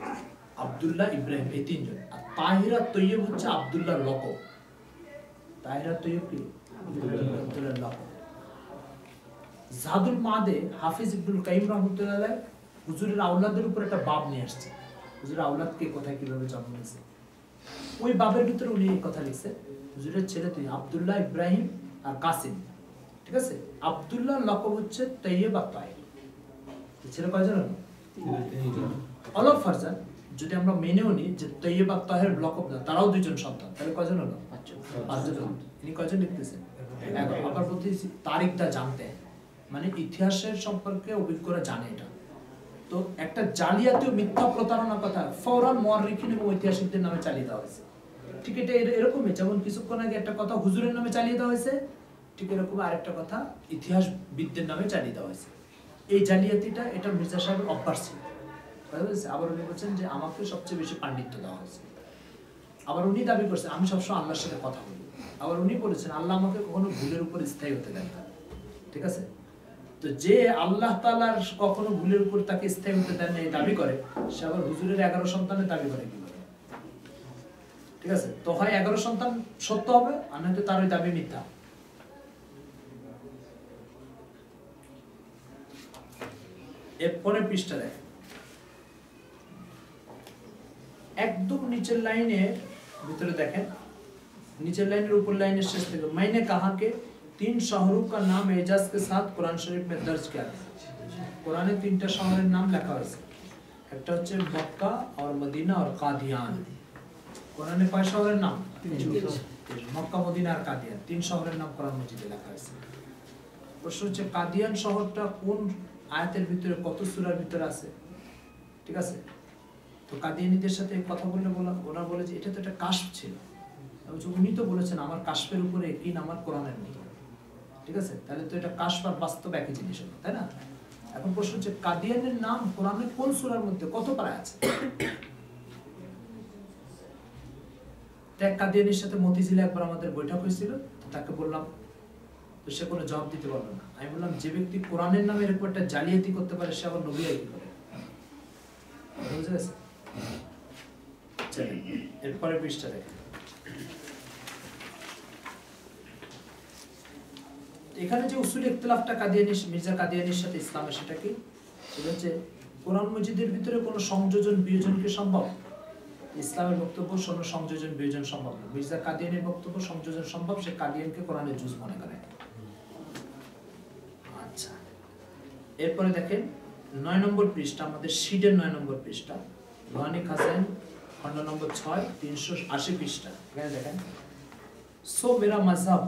আব্দুল্লাহ, ইব্রাহিম, এই তিনজন। আর তাহিরা তৈয়ব হচ্ছে আব্দুল্লাহর লকব। তাহিরা তৈয়ব কি? আব্দুল্লাহর লকব। জাদুল মাদে হাফিজ ইবনুল কাইয়িম রাহমাতুল্লাহ আলাইহি হুজুরের আওলাদের উপর একটা বাব নিয়ে আসছে, হুজুরের আওলাদকে কোথায় কিভাবে জন্ম নিয়েছে। ওই বাবের ভিতরে উনি এই কথা লিখছে, হুজুরের ছেলে তুই আব্দুল্লাহ, ইব্রাহিম আর কাসিম, ঠিক আছে? আব্দুল্লাহ লকব হচ্ছে তৈয়ব আর তাহির। ছেলে কয়জন? All of Farzan. যদি আমরা মেনেও নিই যে তৈয়ব আর তাহির লকব না, তারাও দুইজন সন্তান, তাহলে কয়জন হলো? পাঁচজন। ইনি কয়জন লিখতেছেন? আবার বলতে তারিখটা জানতে, মানে ইতিহাসের সম্পর্কে অভিজ্ঞরা জানে এটা। তো একটা জালিয়াতি ও মিথ্যা প্রতারণার কথা ফৌরান মুআররিখিন এবং ঐতিহাসিকদের নামে চালিয়ে দেওয়া হয়েছে। ঠিক এটা এরকমই, যেমন কিছুক্ষণ আগে একটা কথা হুজুরের নামে চালিয়ে দেওয়া হয়েছে, ঠিক এরকম আরেকটা কথা ইতিহাসবিদদের নামে চালিয়ে দেওয়া হয়েছে। এই জালিয়াতিটা এটা মির্জা সাহেবের অভ্যাস ছিল। আবার উনি বলছেন যে আমাকে সবচেয়ে বেশি পাণ্ডিত্য দেওয়া হয়েছে। আবার উনি দাবি করছেন আমি সবসময় আল্লাহর সাথে কথা বলি। আবার উনি বলেছেন আল্লাহ আমাকে কখনো ভুলের উপর স্থায়ী হতে দেন না, ঠিক আছে? তো যে আল্লাহ তাআলার কখনো ভুলের উপর তাকে স্থায়ী হতে দেন না এই দাবি করে, সে আবার হুজুরের 11 সন্তানের দাবি করে কি করে? ঠিক আছে? তো হয় 11 সন্তান সত্য হবে, আর নয়তো তার ওই দাবি মিথ্যা। এরপরে পৃষ্ঠা দেখেন, একদম নিচের লাইনের ভিতরে দেখেন, নিচের লাইনের উপর লাইনের শেষ থেকে मैंने कहा कि 3 शहरों का नाम एजाज के साथ कुरान शरीफ में दर्ज किया गया। कुरान में 3টা শহরের নাম লেখা হয়েছে, একটা হচ্ছে মক্কা আর মদিনা আর কাদিয়ান। কোরআনে কয় শহরের নাম? মক্কা, মদিনা আর কাদিয়ান, 3 শহরের নাম কোরআন মজিদে লেখা হয়েছে। প্রশ্ন হচ্ছে কাদিয়ান শহরটা কোন আয়াতের ভিতরে, কত সূরার ভিতরে আছে? ঠিক আছে? তো কাদিয়ানীদের সাথে কথা বললে ওরা বলে যে এটা তো একটা কাশফ ছিল। উনি তো বলেছেন আমার কাশফের উপরে একই নাম আর কোরআনের মতো, ঠিক আছে? তাহলে তো এটা কাশফ আর বাস্তব একই জিনিস হলো, তাই না? এখন প্রশ্ন হচ্ছে কাদিয়ানের নাম কোরআনের কোন সূরার মধ্যে কত পারায় আছে? এক কাদিয়ানির সাথে মতিঝিলে একবার আমাদের বৈঠক হয়েছিল, তাকে বললাম, তো সে কোনো জবাব দিতে পারলো না। আমি বললাম যে ব্যক্তি কোরআনের নামে এরকম একটা জালিয়াতি করতে পারে সে আবার নবী কি করে? বুঝে গেছে? চলেন এরপরে পৃষ্ঠা দেখেন। এখানে যে উসুল ইখতিলাফটা কাদিয়ানী, মির্জা কাদিয়ানীর সাথে ইসলামের, সেটা কি? সেটা হচ্ছে কোরআন মজিদের ভিতরে কোনো সংযোজন বিয়োজন কি সম্ভব? ইসলামের বক্তব্য কোনো সংযোজন বিয়োজন সম্ভব না। মির্জা কাদিয়ানীর বক্তব্য সংযোজন সম্ভব, সে কাদিয়ানকে কোরআনের জুজ মনে করে। আচ্ছা, এরপরে দেখেন 9 নম্বর পৃষ্ঠা, আমাদের শীটের 9 নম্বর পৃষ্ঠা, রুহানি খাজাইন খণ্ড নম্বর 6 380 পৃষ্ঠা। এখানে দেখেন, सो मेरा मजहब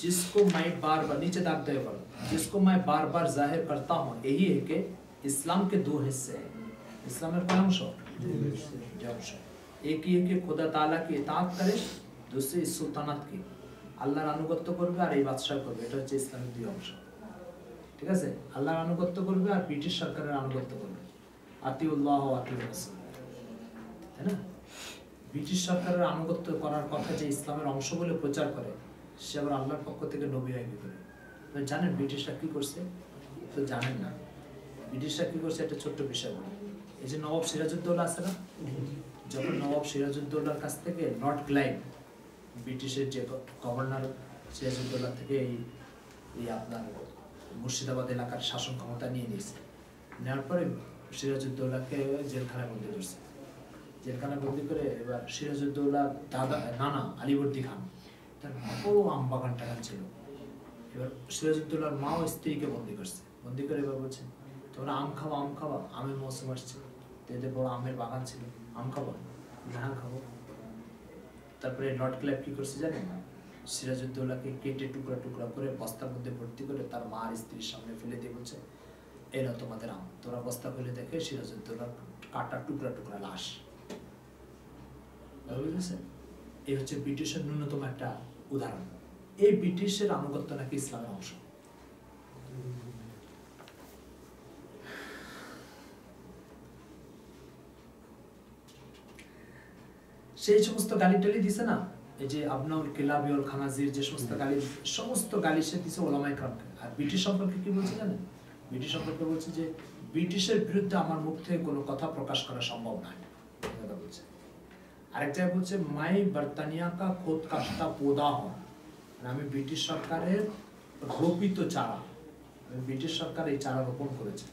जिसको मैं बार बार, नीचे दाग दे पर, जिसको मैं बार बार जाहिर करता हूँ यही है कि इस्लाम के 2 हिस्से हैं। इस्लामेर कौन अंश? 2 अंश। एक ही है कि खुदा ताला की इताअत करे, दूसरी इस सुल्तानत की, আল্লাহর আনুগত্য করবে আর এই বাদশাহ করবে। এটা হচ্ছে ইসলামের 2 অংশ, ঠিক আছে? আল্লাহর আনুগত্য করবে আর ব্রিটিশ সরকারের আনুগত্য করবে। আতিউল্লাহ ওয়া আতিউর রাসূল, তাই না? ব্রিটিশ সরকারের আনুগত্য করার কথা যে ইসলামের অংশ বলে প্রচার করে, সে আবার আল্লাহর পক্ষ থেকে নবী হয় কি করে? জানেন ব্রিটিশরা কি করছে? তো জানেন না। ব্রিটিশরা কি করছে একটা ছোট্ট বিষয় বলি। এই যে নবাব সিরাজউদ্দৌলা আছে না, যখন নবাব সিরাজউদ্দৌলার কাছ থেকে লর্ড ক্লাইভ, ব্রিটিশের যে গভর্নর, সিরাজউদ্দৌলা থেকে এই আপনার মুর্শিদাবাদ এলাকার শাসন ক্ষমতা নিয়ে নিয়েছে। নেওয়ার পরে সিরাজউদ্দৌলাকে জেলখানায় বন্দী করছে। জেলখানায় বন্দী করে এবার সিরাজউদ্দৌলা নানা আলীবর্দী খান, তার বড় আম বাগান টাগান ছিল। এবার সিরাজউদ্দৌলার মা ও স্ত্রীকে বন্দী করছে। বন্দী করে এবার বলছে তোমরা আম খাওয়া, আম খাওয়া, আমের মৌসুম আসছে, এদের বড় আমের বাগান ছিল, আম খাবো? হ্যাঁ খাবো। তারপরে লর্ড ক্লাইভ কি করছে জানেন? সিরাজউদ্দৌলাকে কেটে টুকরা টুকরা করে বস্তার মধ্যে ভর্তি করে তার মা আর স্ত্রীর সামনে ফেলে দিয়ে বলছে এই নাও তোমাদের আম। তোরা বস্তা খুলে দেখে সিরাজউদ্দৌলার কাটা টুকরা টুকরা লাশ। বুঝেছেন? এই হচ্ছে ব্রিটিশের ন্যূনতম একটা উদাহরণ। এই ব্রিটিশের আনুগত্য নাকি ইসলামের অংশ। সেই সমস্ত গালি টালি দিছে না, এই যে আবনাউল কিলাবি ওয়াল খানাজির, যে সমস্ত গালি, সমস্ত গালি সে দিছে ওলামায়ে কেরামকে। আর ব্রিটিশ সম্পর্কে কি বলছে জানেন? ব্রিটিশ সম্পর্কে বলছে যে ব্রিটিশের বিরুদ্ধে আমার মুখ থেকে কোনো কথা প্রকাশ করা সম্ভব নয়। কথা বলছে। আরেক জায়গায় বলছে মাই বর্তানিয়া কা খোদ কাশতা পোদা হন, আমি ব্রিটিশ সরকারের রোপিত চারা, ব্রিটিশ সরকার এই চারা রোপণ করেছে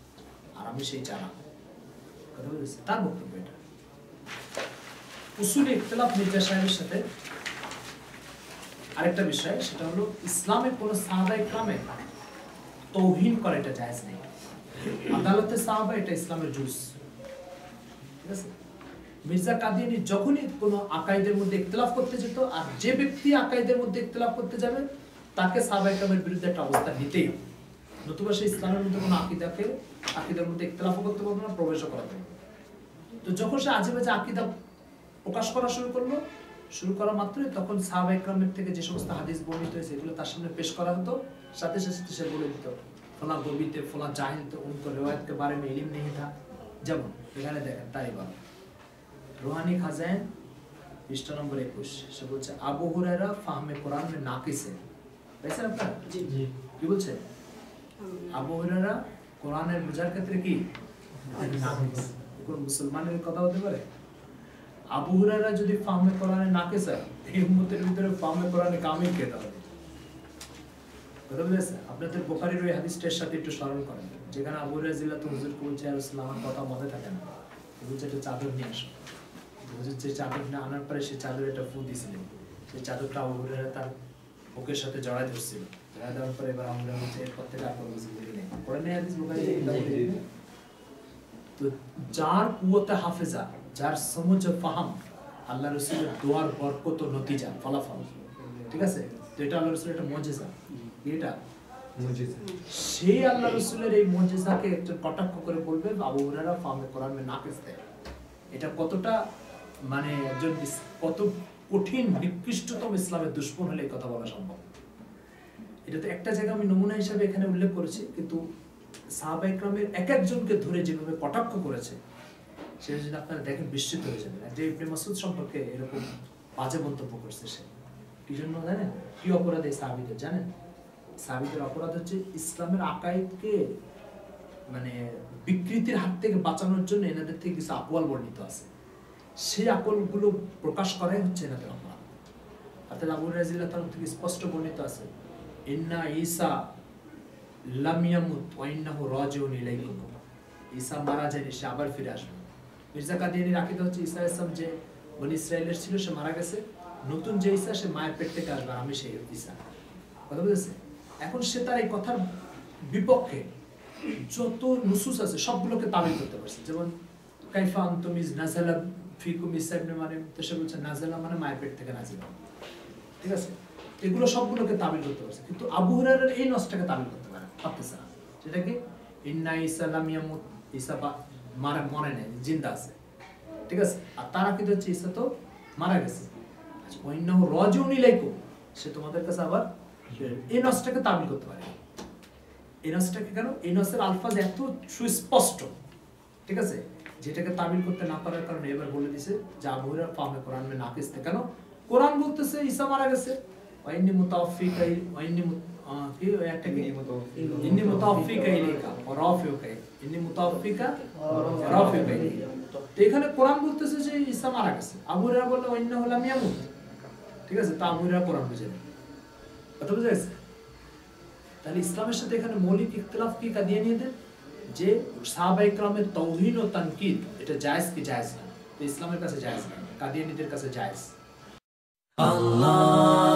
আর আমি সেই চারা। কথা বলেছে তার বক্তব্য এটা। উসুল ইখতিলাফ মির্জা সাহেবের সাথে আরেকটা বিষয়, সেটা হলো ইসলামের কোন সাহাবা ইকরামে তৌহিন করা এটা জায়েজ নেই। আদালতে সাহাবা এটা ইসলামের জুজ, ঠিক আছে। মির্জা কাদিয়ানী যখনই কোনো আকাইদের মধ্যে ইখতিলাফ করতে যেত, আর যে ব্যক্তি আকাইদের মধ্যে ইখতিলাফ করতে যাবে তাকে সাহাবা ইকরামের বিরুদ্ধে একটা অবস্থা নিতেই হবে, নতুবা সে ইসলামের মধ্যে কোনো আকিদার মধ্যে ইখতিলাফ করতে পারবে না, প্রবেশ করাতে পারবে। তো যখন সে আজে বাজে আকিদা প্রকাশ করা শুরু করা মাত্রই তখন সাহাবা ইকরামের থেকে যে সমস্ত হাদিস বর্ণিত হয়েছে এগুলো তার সামনে পেশ করা হতো, সাথে সাথে সে বলে দিত ফলা গবিতে ফলা জাহিল তো উनको रिवायत के बारे में इल्म नहीं था। যেমন এখানে দেখেন তাইবা রুহানি খাজাইন পৃষ্ঠা নম্বর 21, সে বলছে আবু হুরায়রা ফাহমে কোরআন में नाकिस है। দেখছেন আপনারা? জি জি। কি বলছে? আবু হুরায়রা কোরআনের বোঝার ক্ষেত্রে কি নাকিস। কোন মুসলমানের কথা হতে পারে? আবু হুরায়রা যদি ফাহমে কোরআনে নাকিস হয়, এই উম্মতের ভিতরে ফাহমে কোরআনে কামিল কে তাহলে? কথা বুঝেছে? আপনাদের বুখারীর ওই হাদিসটার সাথে একটু স্মরণ করেন, যেখানে আবু হুরায়রা জিল্লাত হুজুরকে বলছে ইয়া রাসূলুল্লাহ আমার কথা মনে থাকে না, বলছে একটা চাদর নিয়ে আসো। হুজুর যে চাদর না আনার পরে সেই চাদরে একটা ফু দিয়েছিলেন, সেই চাদরটা আবু হুরায়রা তার বুকের সাথে জড়ায় ধরছিল, জড়ায় দেওয়ার পরে এবার আবু হুরায়রা বলছে এরপর থেকে আর কোনো কিছু বলি নেই। পড়ে নেই হাদিস বুখারীতে? তো যার কুওয়াতে হাফেজা, যার সমঝ ফাহাম আল্লাহ রাসূলের দোয়ার বরকত ও নতিজা ফলাফল, ঠিক আছে। তো এটা আল্লাহ রাসূলের একটা মুজিজা, এটা মুজিজা। সেই আল্লাহ রাসূলের এই মুজিজাকে একজন কটাক্ষ করে বলবে আবু হুরায়রা ফাহমে কোরআন में नाकिस है। এটা কতটা মানে একজন কত কঠিন নিকৃষ্টতম ইসলামের দুশমন হলে এই কথা বলা সম্ভব। এটা তো একটা জায়গা আমি নমুনা হিসেবে এখানে উল্লেখ করেছি, কিন্তু সাহাবা ইকরামের এক একজনকে ধরে যেভাবে কটাক্ষ করেছে সেটা যদি আপনারা দেখেন বিস্মিত হয়ে যাবেন। যে ইবনে মাসউদ সম্পর্কে এরকম বাজে মন্তব্য করছে, সে কি জন্য জানেন? কি অপরাধে সাহাবীদের জানেন? সাহাবীদের অপরাধ হচ্ছে ইসলামের আকাইদকে মানে বিকৃতির হাত থেকে বাঁচানোর জন্য এনাদের থেকে কিছু আকওয়াল বর্ণিত আছে, সেই আকওয়ালগুলো প্রকাশ করাই হচ্ছে এনাদের অপরাধ। অর্থাৎ আবু হুরায়রা রাদিয়াল্লাহু তাআলা থেকে স্পষ্ট বর্ণিত আছে ইন্না ঈসা লাম ইয়ামুত ওয়া ইন্নাহু রাজিউন ইলাইকুম, ঈসা মারা যায়নি, সে আবার ফিরে আসবে। মির্জা কাদিয়ানীর আকীদা হচ্ছে ঈসা আলাইহিস সালাম যে বনি ইসরাইলের ছিল সে মারা গেছে, নতুন যে ঈসা সে মায়ের পেট থেকে আসবে, আমি সেই ঈসা। কথা বুঝেছে? এখন সে তার এই কথার বিপক্ষে যত নুসুস আছে সবগুলোকে তাবিল করতে পারছে। যেমন কাইফা আনতুম ইজ নাযালা ফিকুম ঈসা ইবনে মারইয়াম, তো সে বলছে নাযালা মানে মায়ের পেট থেকে নাযিল, ঠিক আছে। এগুলো সবগুলোকে তাবিল করতে পারছে, কিন্তু আবু হুরায়রার এই নসটাকে তাবিল করতে পারতেছে না। সেটা কি? ইন্না ঈসা লাম ইয়ামুত, ঈসা মরে নাই, জিন্দা আছে, ঠিক আছে। আর তারা কি হচ্ছে ঈসা তো মারা গেছে। আচ্ছা ওয়া ইন্নাহু রাজিউন ইলাইকুম, সে তোমাদের কাছে আবার, এই নসটাকে তাবিল করতে পারে। এই নসটাকে কেন? এই নসের আলফাজ এত সুস্পষ্ট, ঠিক আছে, যেটাকে তাবিল করতে না পারার কারণে এবার বলে দিছে যে আবু হুরায়রা ফাহমে কোরআন में नाकिस थे। কেন? কোরআন বলতেছে ঈসা মারা গেছে, ওয়া ইন্নী মুতাওফিকা, ওয়া ইন্নী কি একটা কি ইন্নী মুতাওফিকা ইলাইকা ওয়া রাফিউকা, ইন্নী মুতাওফিকা ওয়া রাফিউকা। তো এখানে কোরআন বলতেছে যে ঈসা মারা গেছে, আবু হুরায়রা বলল ওয়া ইন্নাহু লাম ইয়ামুত, ঠিক আছে। তা আবু হুরায়রা কোরআন বুঝে না, কথা বুঝা গেছে? তাহলে ইসলামের সাথে এখানে মৌলিক ইখতিলাফ কি কাদিয়ানীদের, যে সাহাবা ইকরামের তাওহীন ও তানকিদ এটা জায়েজ কি জায়েজ না? তো ইসলামের কাছে জায়েজ না, কাদিয়ানীদের কাছে জায়েজ। আল্লাহ